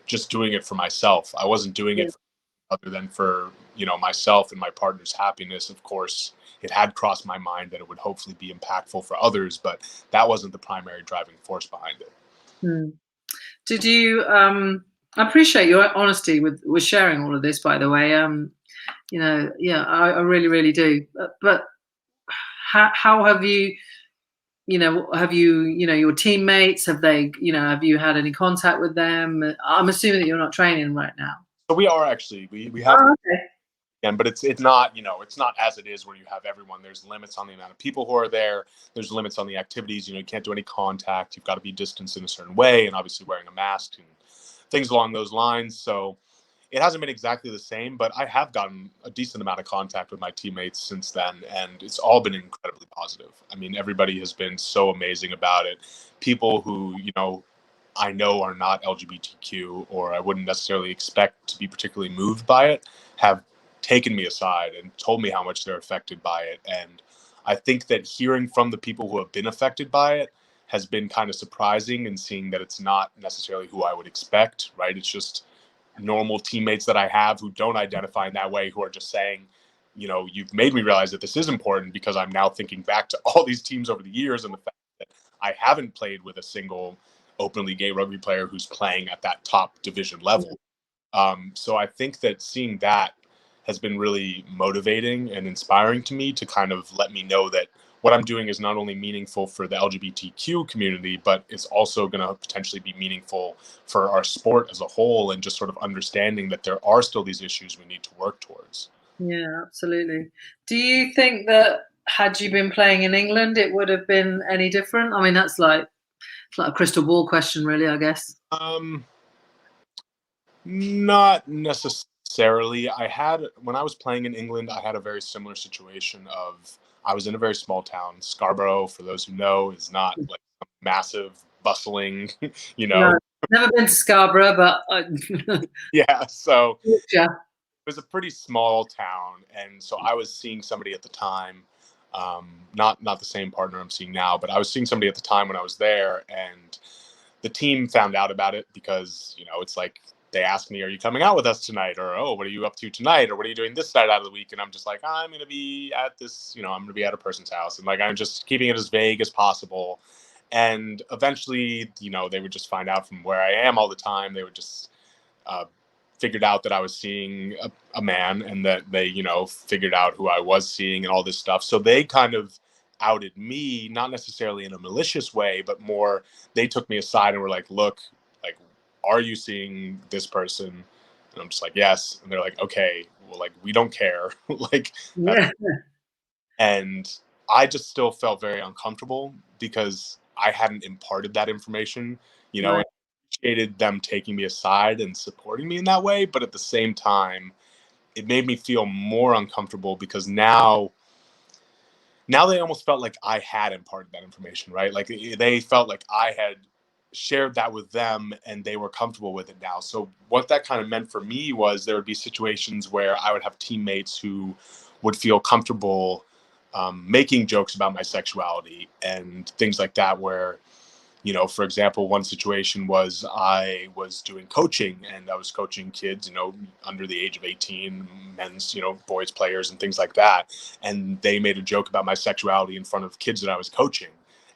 just doing it for myself. I wasn't doing yeah. it other than for myself and my partner's happiness. Of course, it had crossed my mind that it would hopefully be impactful for others, but that wasn't the primary driving force behind it. Mm. Did you? I appreciate your honesty with sharing all of this. By the way, yeah, I really, really do. But how have you? Have you? Your teammates? Have they? Have you had any contact with them? I'm assuming that you're not training right now. So we are actually we have, Oh, okay. and but it's not it's not as it is where you have everyone. There's limits on the amount of people who are there. There's limits on the activities. You can't do any contact. You've got to be distanced in a certain way, and obviously wearing a mask and things along those lines. So it hasn't been exactly the same, but I have gotten a decent amount of contact with my teammates since then, and it's all been incredibly positive. I mean, everybody has been so amazing about it. People who, I know are not LGBTQ or I wouldn't necessarily expect to be particularly moved by it have taken me aside and told me how much they're affected by it. And I think that hearing from the people who have been affected by it has been kind of surprising, and seeing that it's not necessarily who I would expect, right? It's just normal teammates that I have who don't identify in that way, who are just saying, you've made me realize that this is important because I'm now thinking back to all these teams over the years and the fact that I haven't played with a single openly gay rugby player who's playing at that top division level. So I think that seeing that has been really motivating and inspiring to me to kind of let me know that what I'm doing is not only meaningful for the LGBTQ community, but it's also going to potentially be meaningful for our sport as a whole, and just sort of understanding that there are still these issues we need to work towards. Yeah, absolutely. Do you think that had you been playing in England, it would have been any different? I mean, it's like a crystal ball question, really, I guess. Um, Not necessarily. When I was playing in England, I had a very similar situation of I was in a very small town. Scarborough, for those who know, is not like a massive, bustling, you No, know. never been to Scarborough, but Yeah, so yeah. it was a pretty small town, and so I was seeing somebody at the time, not the same partner I'm seeing now, but I was seeing somebody at the time when I was there, and the team found out about it because it's like they asked me, "Are you coming out with us tonight?" Or, "Oh, what are you up to tonight?" Or, "What are you doing this night out of the week?" And I'm just like, "I'm going to be at this, I'm going to be at a person's house," and like I'm just keeping it as vague as possible. And eventually, they would just find out from where I am all the time. They would just uh, figured out that I was seeing a man, and that they, figured out who I was seeing and all this stuff. So they kind of outed me, not necessarily in a malicious way, but more they took me aside and were like, look, like are you seeing this person? And I'm just like, yes. And they're like, okay, well, like, we don't care. Like, that's, Yeah. and I just still felt very uncomfortable because I hadn't imparted that information, and Right. appreciated them taking me aside and supporting me in that way. But at the same time, it made me feel more uncomfortable because now they almost felt like I had imparted that information, right? Like they felt like I had shared that with them and they were comfortable with it now. So what that kind of meant for me was there would be situations where I would have teammates who would feel comfortable making jokes about my sexuality and things like that, where for example, one situation was I was doing coaching and I was coaching kids, under the age of 18, men's, boys players and things like that. And they made a joke about my sexuality in front of kids that I was coaching.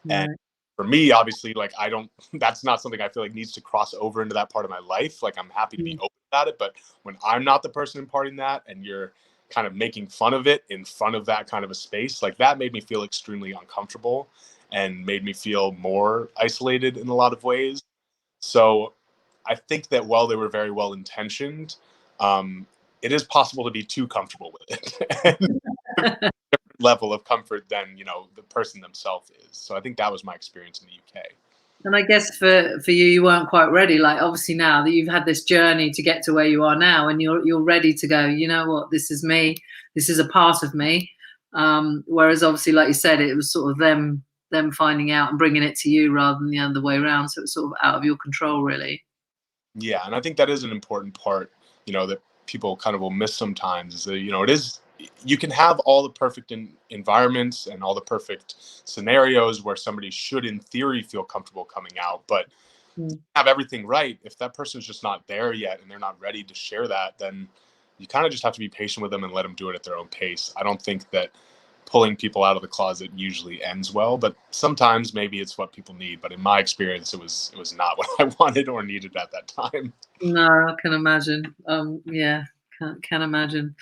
And Right. for me, obviously, like that's not something I feel like needs to cross over into that part of my life. Like I'm happy to be Mm. open about it. But when I'm not the person imparting that and you're kind of making fun of it in front of that kind of a space, like that made me feel extremely uncomfortable and made me feel more isolated in a lot of ways. So I think that while they were very well intentioned, it is possible to be too comfortable with it and level of comfort than the person themselves is. So I think that was my experience in the UK. And I guess for you, you weren't quite ready. Like obviously now that you've had this journey to get to where you are now, and you're ready to go. You know what? This is me. This is a part of me. Whereas obviously, like you said, it was sort of them finding out and bringing it to you rather than the other way around. So it's sort of out of your control, really. Yeah, and I think that is an important part, that people kind of will miss sometimes is that, it is, you can have all the perfect environments and all the perfect scenarios where somebody should, in theory, feel comfortable coming out, but Mm. have everything right. If that person's just not there yet and they're not ready to share that, then you kind of just have to be patient with them and let them do it at their own pace. I don't think that pulling people out of the closet usually ends well, but sometimes maybe it's what people need. But in my experience, it was not what I wanted or needed at that time. No, I can imagine. Yeah, can imagine.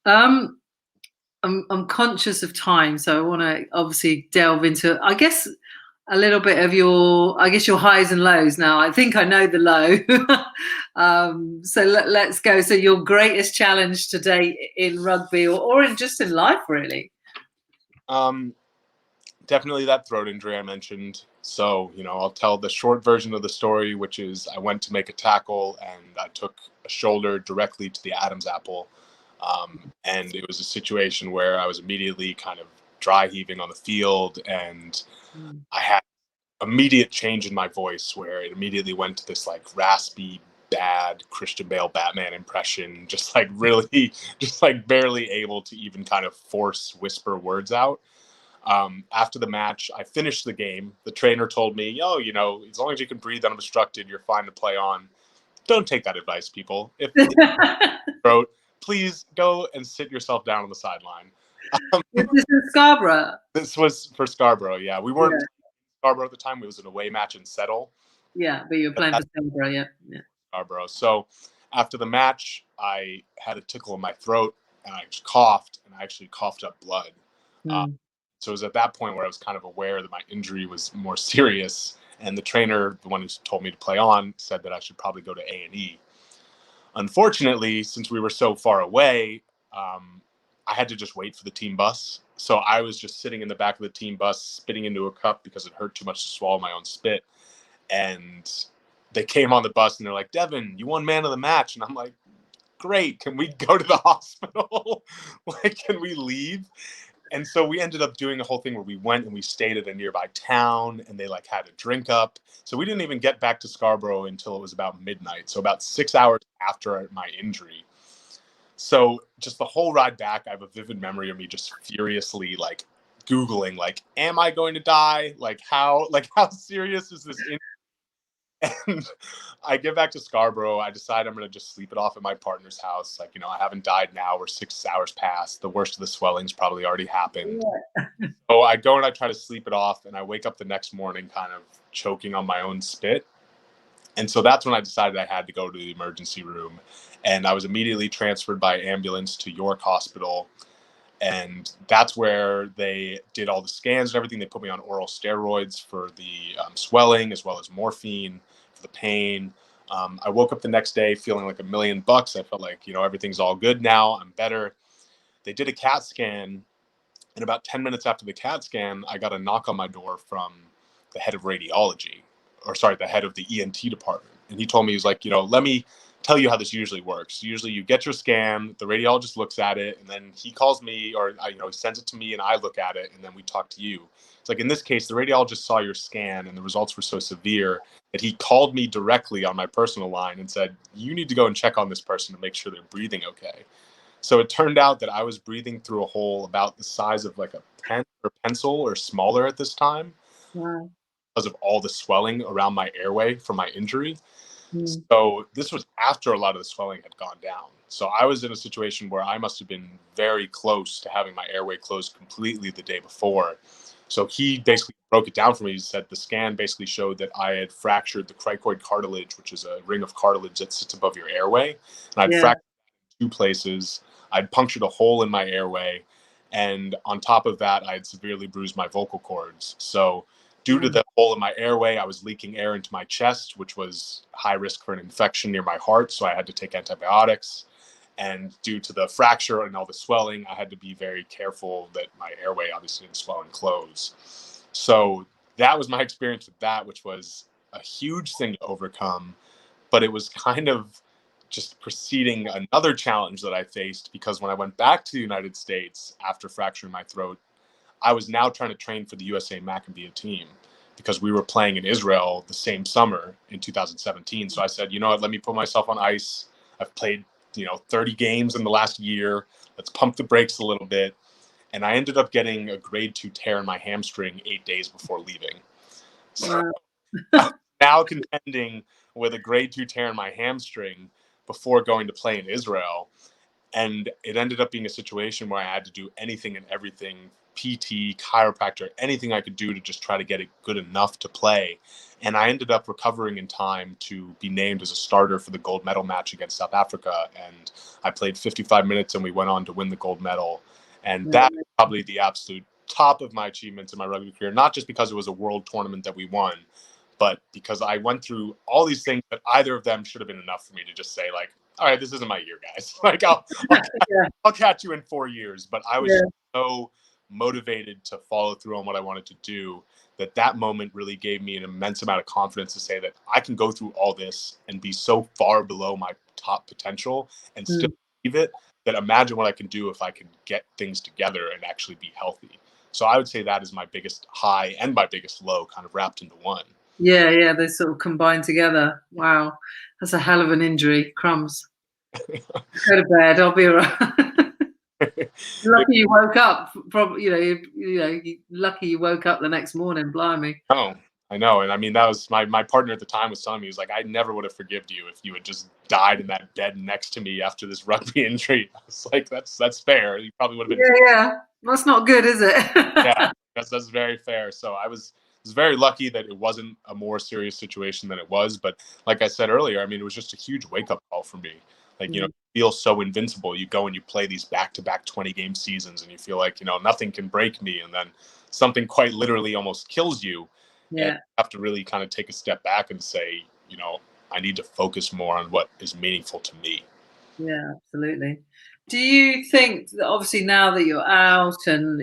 Um, I'm conscious of time, so I want to obviously delve into, I guess, a little bit of your highs and lows. Now, I think I know the low. So let's go. So your greatest challenge to date in rugby, or just in life, really? Um, Definitely that throat injury I mentioned. So, I'll tell the short version of the story, which is I went to make a tackle and I took a shoulder directly to the Adam's apple. And it was a situation where I was immediately kind of dry heaving on the field and Mm. I had immediate change in my voice where it immediately went to this like raspy, bad Christian Bale Batman impression, just like really, just like barely able to even kind of force whisper words out. After the match, I finished the game. The trainer told me, "Oh, as long as you can breathe unobstructed, you're fine to play on." Don't take that advice, people. If throat, please go and sit yourself down on the sideline. Um, This is in Scarborough. this was for Scarborough. Yeah, we weren't Yeah, Scarborough at the time. It was an away match in Settle. yeah, but you're But playing for that's Scarborough. Yeah, yeah. Scarborough. So after the match, I had a tickle in my throat and I coughed and I actually coughed up blood. Uh, Mm. so it was at that point where I was kind of aware that my injury was more serious. And the trainer, the one who told me to play on, said that I should probably go to A&E. Unfortunately, since we were so far away, I had to just wait for the team bus. So I was just sitting in the back of the team bus, spitting into a cup because it hurt too much to swallow my own spit. And they came on the bus and they're like, "Devin, you won man of the match." And I'm like, "Great. Can we go to the hospital? Like, can we leave?" And so we ended up doing a whole thing where we went and we stayed at a nearby town and they like had a drink up. So we didn't even get back to Scarborough until it was about midnight. So about 6 hours after my injury. So just the whole ride back, I have a vivid memory of me just furiously like Googling, like, am I going to die? Like how serious is this injury? And I get back to Scarborough. I decide I'm going to just sleep it off at my partner's house. Like, I haven't died now. We're 6 hours past. The worst of the swelling's probably already happened. So I go and I try to sleep it off. And I wake up the next morning kind of choking on my own spit. And so that's when I decided I had to go to the emergency room. And I was immediately transferred by ambulance to York Hospital. And that's where they did all the scans and everything. They put me on oral steroids for the swelling as well as morphine for the pain. I woke up the next day feeling like $1,000,000. I felt like, everything's all good now. I'm better. They did a CAT scan, and about 10 minutes after the CAT scan, I got a knock on my door from the head of radiology, or sorry, the head of the ENT department. And he told me, he's like, let me tell you how this usually works. Usually you get your scan, the radiologist looks at it, and then he calls me, or, he sends it to me and I look at it, and then we talk to you. It's like, in this case, the radiologist saw your scan and the results were so severe that he called me directly on my personal line and said, you need to go and check on this person to make sure they're breathing okay. So it turned out that I was breathing through a hole about the size of like a pen or pencil or smaller at this time. Wow. Because of all the swelling around my airway from my injury. Mm. So this was after a lot of the swelling had gone down. So I was in a situation where I must have been very close to having my airway closed completely the day before. So he basically broke it down for me. He said the scan basically showed that I had fractured the cricoid cartilage, which is a ring of cartilage that sits above your airway. And I'd fractured 2 places. I'd punctured a hole in my airway. And on top of that, I had severely bruised my vocal cords. So due to the hole in my airway, I was leaking air into my chest, which was high risk for an infection near my heart. So I had to take antibiotics. And due to the fracture and all the swelling, I had to be very careful that my airway obviously didn't swell and close. So that was my experience with that, which was a huge thing to overcome. But it was kind of just preceding another challenge that I faced, because when I went back to the United States after fracturing my throat, I was now trying to train for the USA Maccabi team, because we were playing in Israel the same summer in 2017. So I said, you know what, let me put myself on ice. I've played, 30 games in the last year. Let's pump the brakes a little bit. And I ended up getting a grade 2 tear in my hamstring 8 days before leaving. So I'm now contending with a grade 2 tear in my hamstring before going to play in Israel. And it ended up being a situation where I had to do anything and everything, PT, chiropractor, anything I could do to just try to get it good enough to play. And I ended up recovering in time to be named as a starter for the gold medal match against South Africa. And I played 55 minutes and we went on to win the gold medal. And that is probably the absolute top of my achievements in my rugby career, not just because it was a world tournament that we won, but because I went through all these things that either of them should have been enough for me to just say, like, all right, this isn't my year, guys. Like, I'll catch you in 4 years. But I was so motivated to follow through on what I wanted to do that moment really gave me an immense amount of confidence to say that I can go through all this and be so far below my top potential and still achieve it, that imagine what I can do if I can get things together and actually be healthy. So I would say that is my biggest high and my biggest low kind of wrapped into one. Yeah, they sort of combine together. Wow, that's a hell of an injury. Crumbs. Go to bed. I'll be all right. Lucky you woke up. Probably, lucky you woke up the next morning. Blimey. Oh, I know. And I mean, that was my partner at the time was telling me, he was like, I never would have forgiven you if you had just died in that bed next to me after this rugby injury. I was like, that's fair. You probably would have been. Yeah. That's not good, is it? Yeah, that's very fair. So I was very lucky that it wasn't a more serious situation than it was. But like I said earlier, I mean, it was just a huge wake up call for me. Like, you feel so invincible. You go and you play these back-to-back 20-game seasons and you feel like, nothing can break me. And then something quite literally almost kills you. Yeah. And you have to really kind of take a step back and say, I need to focus more on what is meaningful to me. Yeah, absolutely. Do you think that obviously now that you're out and,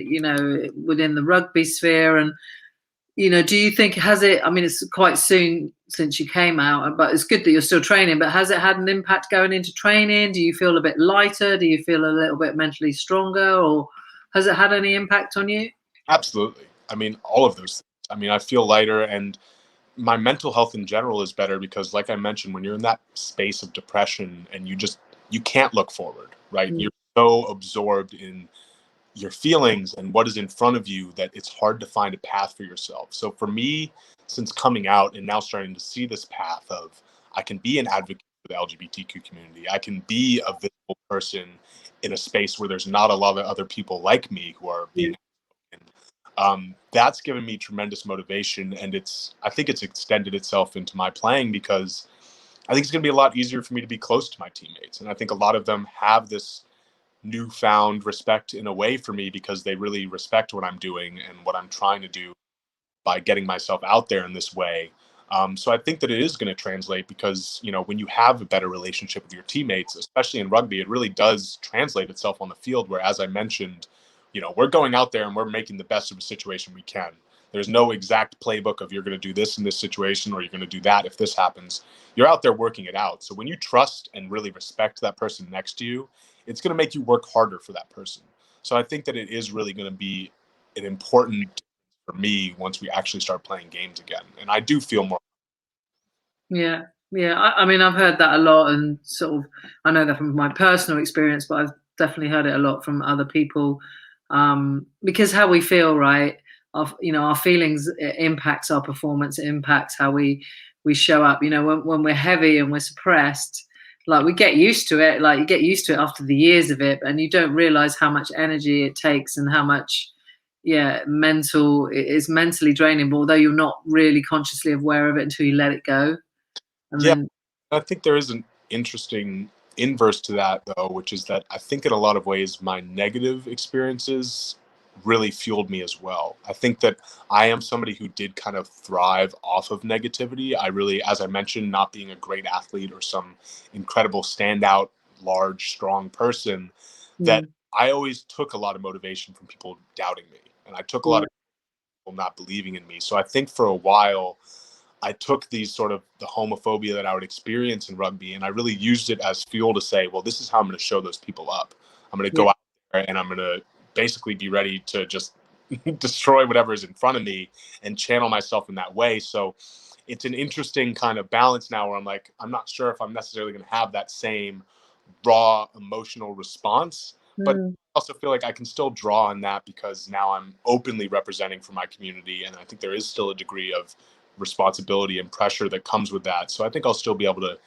within the rugby sphere and, do you think I mean, it's quite soon since you came out, but it's good that you're still training, but has it had an impact going into training? Do you feel a bit lighter? Do you feel a little bit mentally stronger, or has it had any impact on you? Absolutely. I mean, all of those things. I mean, I feel lighter, and my mental health in general is better because, like I mentioned, when you're in that space of depression and you can't look forward, right? You're so absorbed in your feelings and what is in front of you that it's hard to find a path for yourself. So for me, since coming out and now starting to see this path of, I can be an advocate for the LGBTQ community, I can be a visible person in a space where there's not a lot of other people like me who are being that's given me tremendous motivation, and I think it's extended itself into my playing, because I think it's going to be a lot easier for me to be close to my teammates. And I think a lot of them have this newfound respect in a way for me because they really respect what I'm doing and what I'm trying to do by getting myself out there in this way. So I think that it is going to translate because, when you have a better relationship with your teammates, especially in rugby, it really does translate itself on the field where, as I mentioned, we're going out there and we're making the best of a situation we can. There's no exact playbook of you're going to do this in this situation or you're going to do that if this happens. You're out there working it out. So when you trust and really respect that person next to you, it's going to make you work harder for that person. So I think that it is really going to be an important for me once we actually start playing games again. And I do feel more. Yeah. Yeah. I mean, I've heard that a lot, and sort of, I know that from my personal experience, but I've definitely heard it a lot from other people. Because how we feel, right? Our feelings, it impacts our performance. It impacts how we show up. When we're heavy and we're suppressed, like we get used to it. Like you get used to it after the years of it, and you don't realize how much energy it takes and how much, it is mentally draining. But although you're not really consciously aware of it until you let it go, and Yeah, then I think there is an interesting inverse to that, though, which is that I think in a lot of ways my negative experiences really fueled me as well. I think that I am somebody who did kind of thrive off of negativity. I really, as I mentioned, not being a great athlete or some incredible standout, large, strong person, that mm, I always took a lot of motivation from people doubting me. And I took a lot yeah, of people not believing in me. So I think for a while, I took these sort of the homophobia that I would experience in rugby, and I really used it as fuel to say, well, this is how I'm going to show those people up. I'm going to yeah, go out there and I'm going to basically be ready to just destroy whatever is in front of me and channel myself in that way. So it's an interesting kind of balance now where I'm like, I'm not sure if I'm necessarily going to have that same raw emotional response, but mm, I also feel like I can still draw on that because now I'm openly representing for my community. And I think there is still a degree of responsibility and pressure that comes with that. So I think I'll still be able to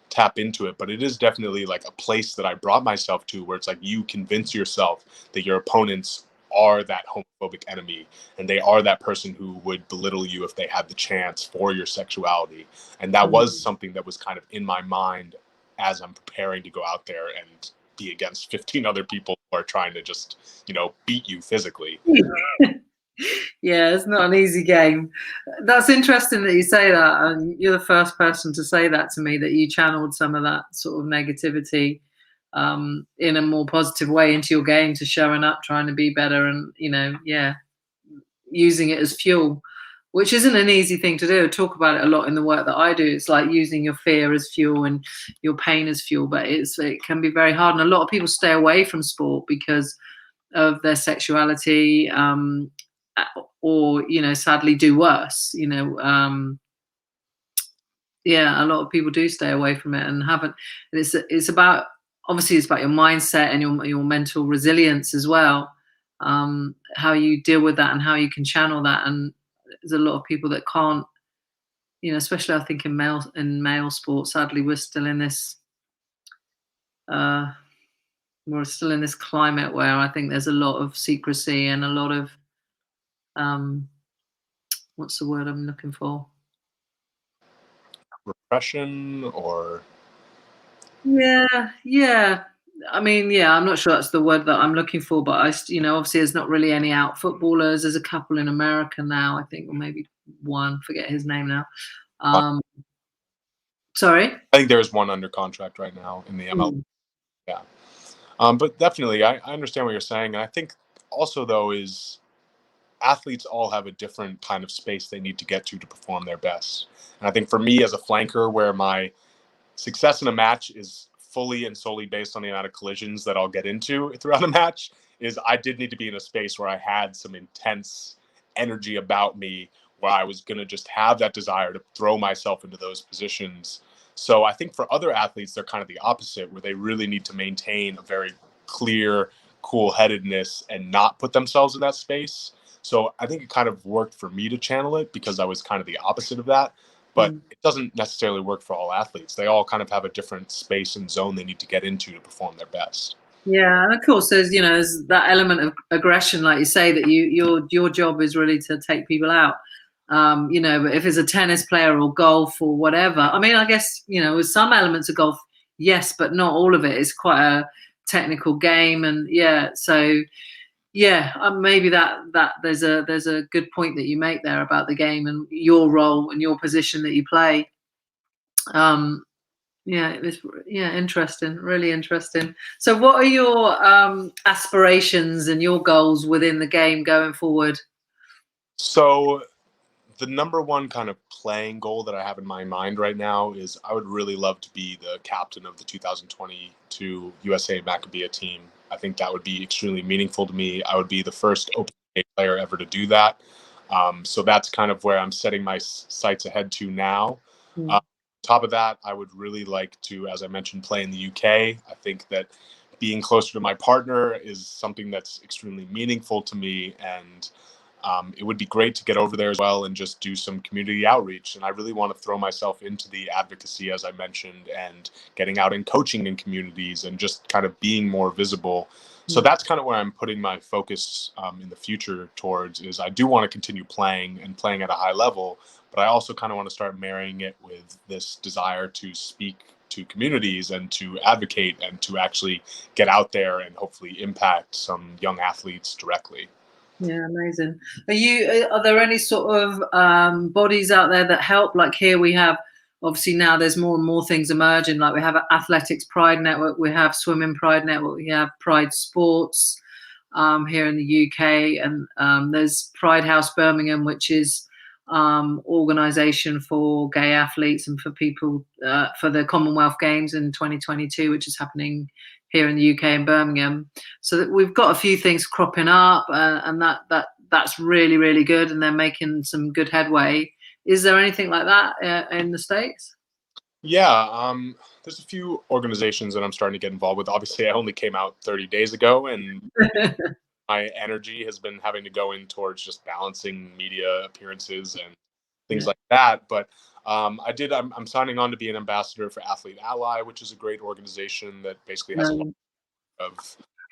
tap into it, but it is definitely like a place that I brought myself to where it's like you convince yourself that your opponents are that homophobic enemy and they are that person who would belittle you if they had the chance for your sexuality. And that mm. was something that was kind of in my mind as I'm preparing to go out there and be against 15 other people who are trying to just, beat you physically. Yeah, it's not an easy game. That's interesting that you say that, and you're the first person to say that to me, that you channeled some of that sort of negativity in a more positive way into your game, to showing up, trying to be better, and using it as fuel, which isn't an easy thing to do. I talk about it a lot in the work that I do. It's like using your fear as fuel and your pain as fuel, but it can be very hard, and a lot of people stay away from sport because of their sexuality, or sadly do worse. A lot of people do stay away from it and haven't. And it's about, obviously it's about your mindset and your mental resilience as well. How you deal with that and how you can channel that. And there's a lot of people that can't. Especially I think in male sports. Sadly, uh, we're still in this climate where I think there's a lot of secrecy and a lot of um, what's the word I'm looking for? Repression or Yeah, yeah. I mean, yeah, I'm not sure that's the word that I'm looking for, but obviously there's not really any out footballers. There's a couple in America now, I think, or maybe one, forget his name now. Um, Sorry? I think there's one under contract right now in the ML. Mm, Yeah. But definitely, I understand what you're saying. And I think also, though, is athletes all have a different kind of space they need to get to perform their best. And I think for me as a flanker, where my success in a match is fully and solely based on the amount of collisions that I'll get into throughout a match, is I did need to be in a space where I had some intense energy about me, where I was going to just have that desire to throw myself into those positions. So I think for other athletes, they're kind of the opposite, where they really need to maintain a very clear, cool headedness and not put themselves in that space. So I think it kind of worked for me to channel it because I was kind of the opposite of that. But mm. it doesn't necessarily work for all athletes. They all kind of have a different space and zone they need to get into to perform their best. Yeah, and of course there's that element of aggression, like you say, that your job is really to take people out. But if it's a tennis player or golf or whatever, I mean, I guess, with some elements of golf, yes, but not all of it. It's quite a technical game, and yeah, so Yeah, maybe that there's a good point that you make there about the game and your role and your position that you play. Um, yeah, interesting, really interesting. So, what are your aspirations and your goals within the game going forward? So the number one kind of playing goal that I have in my mind right now is I would really love to be the captain of the 2022 USA Maccabea team. I think that would be extremely meaningful to me. I would be the first open player ever to do that. So that's kind of where I'm setting my sights ahead to now. Mm. On top of that, I would really like to, as I mentioned, play in the UK. I think that being closer to my partner is something that's extremely meaningful to me, and it would be great to get over there as well and just do some community outreach. And I really want to throw myself into the advocacy, as I mentioned, and getting out and coaching in communities and just kind of being more visible. So that's kind of where I'm putting my focus in the future towards. Is I do want to continue playing and playing at a high level, but I also kind of want to start marrying it with this desire to speak to communities and to advocate and to actually get out there and hopefully impact some young athletes directly. Yeah, amazing. Are there any sort of bodies out there that help? Like here we have, obviously now there's more and more things emerging. Like we have Athletics Pride Network, we have Swimming Pride Network, we have Pride Sports here in the UK, and there's Pride House Birmingham, which is organisation for gay athletes and for people for the Commonwealth Games in 2022, which is happening here in the UK in Birmingham. So that we've got a few things cropping up, and that's really really good, and they're making some good headway. Is there anything like that in the States? Yeah, there's a few organizations that I'm starting to get involved with. Obviously, I only came out 30 days ago, and my energy has been having to go in towards just balancing media appearances and things Yeah. like that. But I'm signing on to be an ambassador for Athlete Ally, which is a great organization that basically has a lot Um,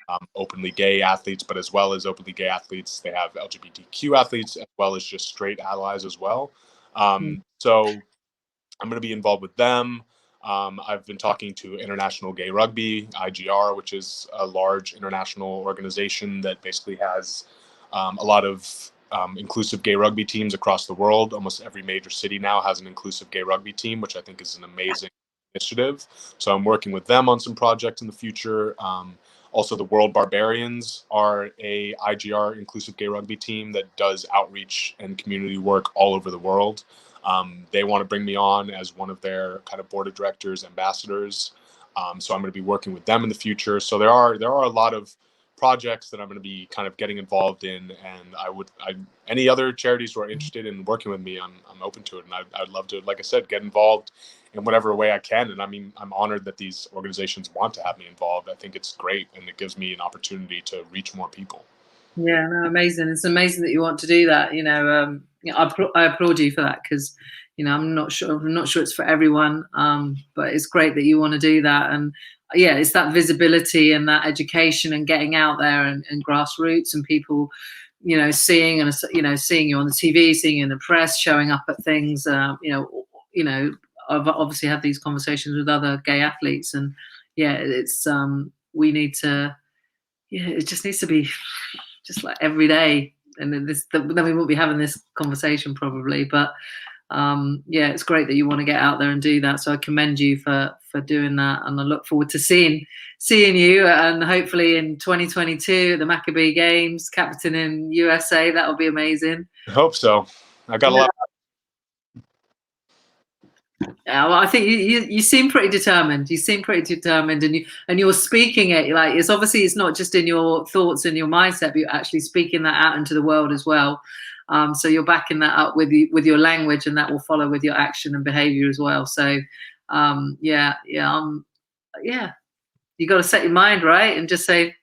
of openly gay athletes, but as well as openly gay athletes, they have LGBTQ athletes as well as just straight allies as well. So I'm going to be involved with them. I've been talking to International Gay Rugby, IGR, which is a large international organization that basically has a lot of inclusive gay rugby teams across the world. Almost every major city now has an inclusive gay rugby team, which I think is an amazing initiative. So I'm working with them on some projects in the future. Also, the World Barbarians are a IGR inclusive gay rugby team that does outreach and community work all over the world. They want to bring me on as one of their kind of board of directors, ambassadors. So I'm going to be working with them in the future. So there are a lot of projects that I'm going to be kind of getting involved in, and any other charities who are interested in working with me, I'm open to it, and I'd love to, like I said, get involved in whatever way I can. And I mean, I'm honored that these organizations want to have me involved. I think it's great, and it gives me an opportunity to reach more people. Yeah, no, amazing. It's amazing that you want to do that. I applaud you for that because, I'm not sure it's for everyone, but it's great that you want to do that. And yeah, it's that visibility and that education and getting out there and grassroots and people, seeing and seeing you on the TV, seeing you in the press, showing up at things. I've obviously had these conversations with other gay athletes, and yeah, it's we need to. Yeah, it just needs to be just like every day, and then we won't be having this conversation probably. But yeah, it's great that you want to get out there and do that. So I commend you for doing that, and I look forward to seeing you, and hopefully in 2022 the Maccabee Games, captain in USA. That'll be amazing. I hope so. I got a Yeah. lot. Yeah, well, I think you seem pretty determined. You seem pretty determined, and you're speaking it like it's not just in your thoughts and your mindset, but you're actually speaking that out into the world as well. So you're backing that up with your language, and that will follow with your action and behaviour as well. So yeah, you got to set your mind right and just say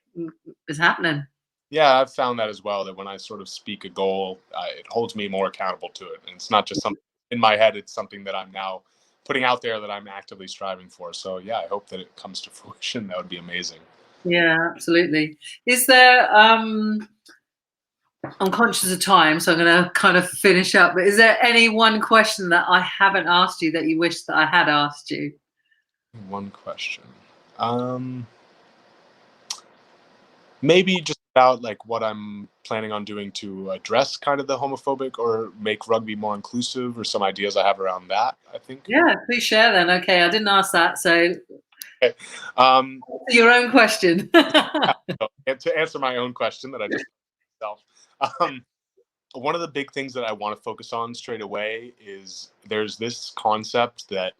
it's happening. Yeah, I've found that as well, that when I sort of speak a goal, it holds me more accountable to it. And it's not just something in my head, it's something that I'm now putting out there that I'm actively striving for. So, yeah, I hope that it comes to fruition. That would be amazing. Yeah, absolutely. Is there I'm conscious of time, so I'm going to kind of finish up. But is there any one question that I haven't asked you that you wish that I had asked you? One question. Maybe just about like what I'm planning on doing to address kind of the homophobic or make rugby more inclusive, or some ideas I have around that, I think. Yeah, please share then. Okay, I didn't ask that, so Okay. your own question. And to answer my own question that I just myself, one of the big things that I want to focus on straight away is there's this concept that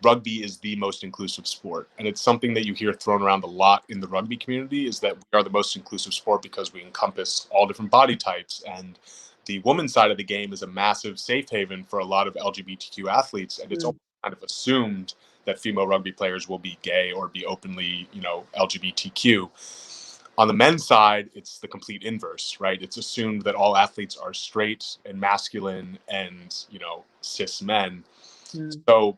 rugby is the most inclusive sport. And it's something that you hear thrown around a lot in the rugby community, is that we are the most inclusive sport because we encompass all different body types. And the women's side of the game is a massive safe haven for a lot of LGBTQ athletes. And it's kind of assumed that female rugby players will be gay or be openly, LGBTQ. On the men's side, it's the complete inverse, right? It's assumed that all athletes are straight and masculine and, cis men. So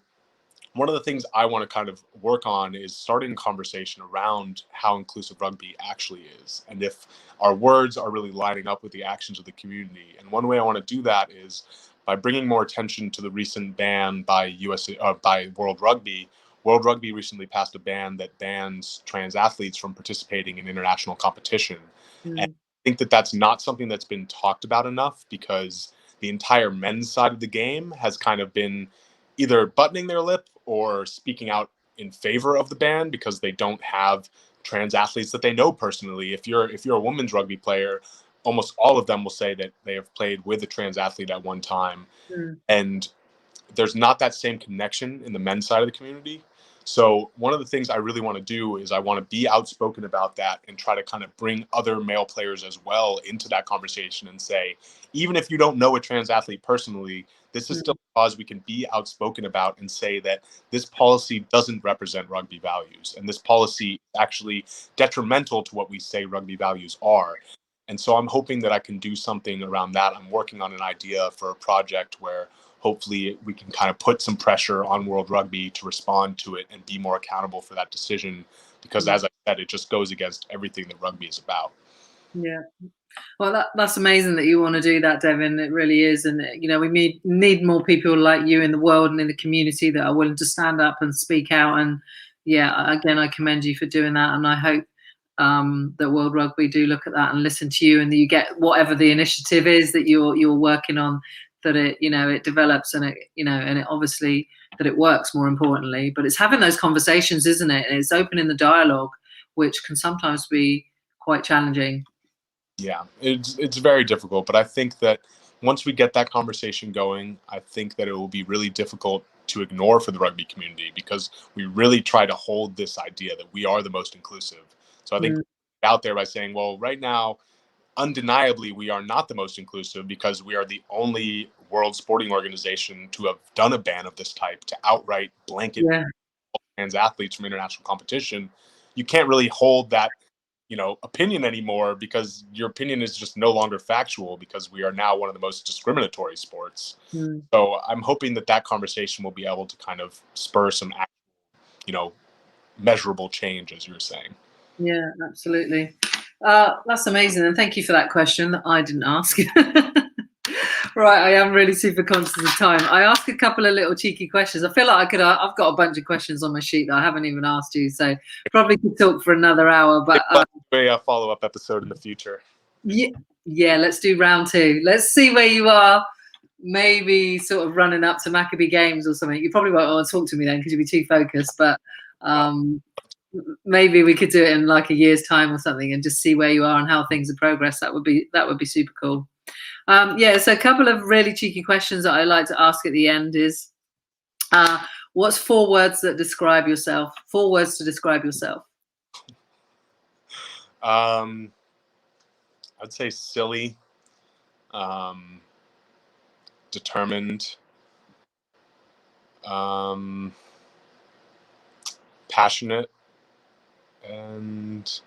one of the things I want to kind of work on is starting a conversation around how inclusive rugby actually is, and if our words are really lining up with the actions of the community. And one way I want to do that is by bringing more attention to the recent ban by by World Rugby. World Rugby recently passed a ban that bans trans athletes from participating in international competition. And I think that that's not something that's been talked about enough, because the entire men's side of the game has kind of been either buttoning their lip or speaking out in favor of the ban because they don't have trans athletes that they know personally. If you're a women's rugby player, almost all of them will say that they have played with a trans athlete at one time. And there's not that same connection in the men's side of the community. So one of the things I really want to do is I want to be outspoken about that and try to kind of bring other male players as well into that conversation and say, even if you don't know a trans athlete personally, this is still a cause we can be outspoken about and say that this policy doesn't represent rugby values. And this policy is actually detrimental to what we say rugby values are. And so I'm hoping that I can do something around that. I'm working on an idea for a project where hopefully we can kind of put some pressure on World Rugby to respond to it and be more accountable for that decision. Because as I said, it just goes against everything that rugby is about. Yeah. Well, that's amazing that you want to do that, Devin. It really is. And, we need more people like you in the world and in the community that are willing to stand up and speak out. And yeah, again, I commend you for doing that. And I hope that World Rugby do look at that and listen to you, and that you get whatever the initiative is that you're working on, that it develops, and and it obviously that it works, more importantly. But it's having those conversations, isn't it? And it's opening the dialogue, which can sometimes be quite challenging. Yeah, it's very difficult, but I think that once we get that conversation going, I think that it will be really difficult to ignore for the rugby community, because we really try to hold this idea that we are the most inclusive. So I think out there by saying, well, right now, undeniably, we are not the most inclusive because we are the only world sporting organization to have done a ban of this type, to outright blanket trans athletes from international competition. You can't really hold that opinion anymore, because your opinion is just no longer factual, because we are now one of the most discriminatory sports. So I'm hoping that conversation will be able to kind of spur some, measurable change, as you were saying. Yeah, absolutely. That's amazing. And thank you for that question that I didn't ask. Right, I am really super conscious of time. I ask a couple of little cheeky questions. I feel like I've got a bunch of questions on my sheet that I haven't even asked you, so probably could talk for another hour. But a follow-up episode in the future. Yeah, let's do round 2. Let's see where you are. Maybe sort of running up to Maccabee Games or something. You probably won't want to talk to me then because you'll be too focused. But maybe we could do it in like a year's time or something, and just see where you are and how things have progressed. That would be super cool. So a couple of really cheeky questions that I like to ask at the end is, what's 4 words that describe yourself? 4 words to describe yourself. I'd say silly, determined, passionate, and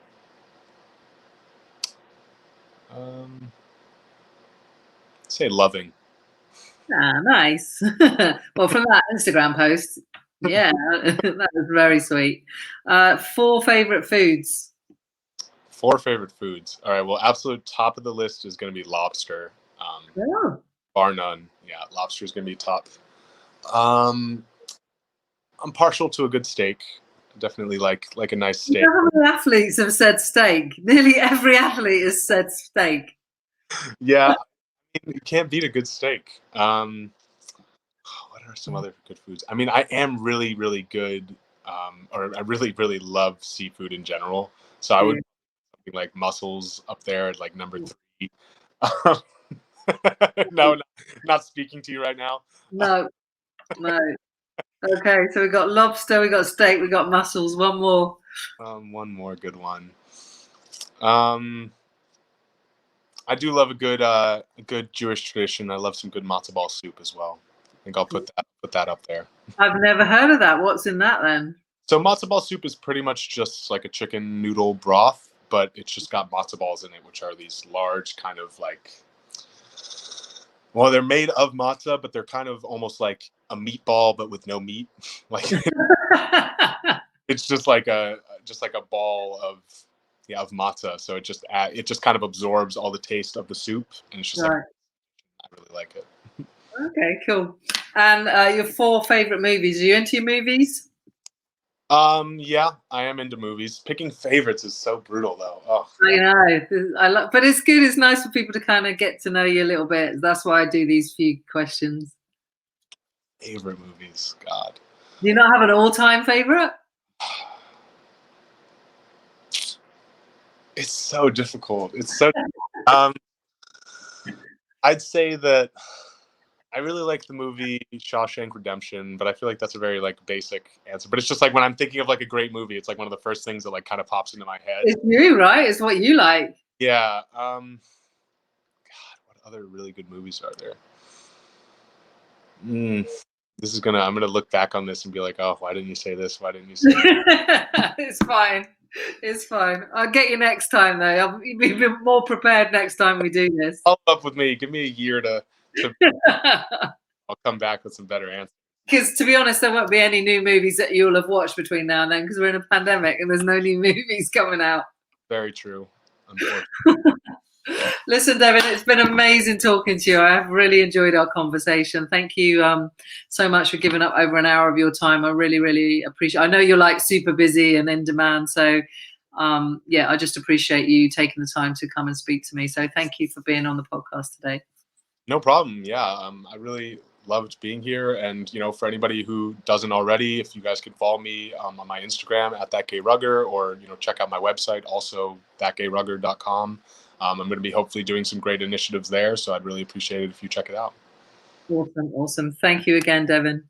say loving. Nice. Well, from that Instagram post, yeah, that was very sweet. 4 favorite foods. 4 favorite foods. All right. Well, absolute top of the list is going to be lobster. Bar none. Yeah, lobster is going to be top. I'm partial to a good steak. definitely like a nice steak. How many athletes have said steak? Nearly every athlete has said steak. Yeah, you can't beat a good steak. What are some other good foods? I mean, I am really, really good, or I really, really love seafood in general. So I would something like mussels up there at like number 3. No, not speaking to you right now. No, no. Okay, so we got lobster, we got steak, we got mussels. One more. One more good one. I do love a good Jewish tradition. I love some good matzo ball soup as well. I think I'll put that up there. I've never heard of that. What's in that then? So matzo ball soup is pretty much just like a chicken noodle broth, but it's just got matzo balls in it, which are these large kind of like, well, they're made of matzah, but they're kind of almost like a meatball, but with no meat. Like it's just like a ball of matzah. So it just kind of absorbs all the taste of the soup, and it's just like I really like it. Okay, cool. And your 4 favorite movies? Are you into your movies? Yeah, I am into movies. Picking favorites is so brutal, though. Oh, I know. But it's good. It's nice for people to kind of get to know you a little bit. That's why I do these few questions. Favorite movies, God. Do you not have an all-time favorite? It's so difficult. I'd say that I really like the movie Shawshank Redemption, but I feel like that's a very like basic answer. But it's just like when I'm thinking of like a great movie, it's like one of the first things that like kind of pops into my head. It's you, right? It's what you like. Yeah. God, what other really good movies are there? I'm gonna look back on this and be like, oh, why didn't you say this? Why didn't you say that? It's fine. It's fine. I'll get you next time, though. I'll be more prepared next time we do this. Follow up with me. Give me a year to I'll come back with some better answers. Because to be honest, there won't be any new movies that you'll have watched between now and then because we're in a pandemic and there's no new movies coming out. Very true, unfortunately. Listen, Devin, it's been amazing talking to you. I've really enjoyed our conversation. Thank you so much for giving up over an hour of your time. I really, really appreciate it. I know you're like super busy and in demand. So, I just appreciate you taking the time to come and speak to me. So thank you for being on the podcast today. No problem. Yeah, I really loved being here. And, for anybody who doesn't already, if you guys could follow me on my Instagram at thatgayrugger, or, check out my website, also thatgayrugger.com. I'm going to be hopefully doing some great initiatives there. So I'd really appreciate it if you check it out. Awesome. Thank you again, Devin.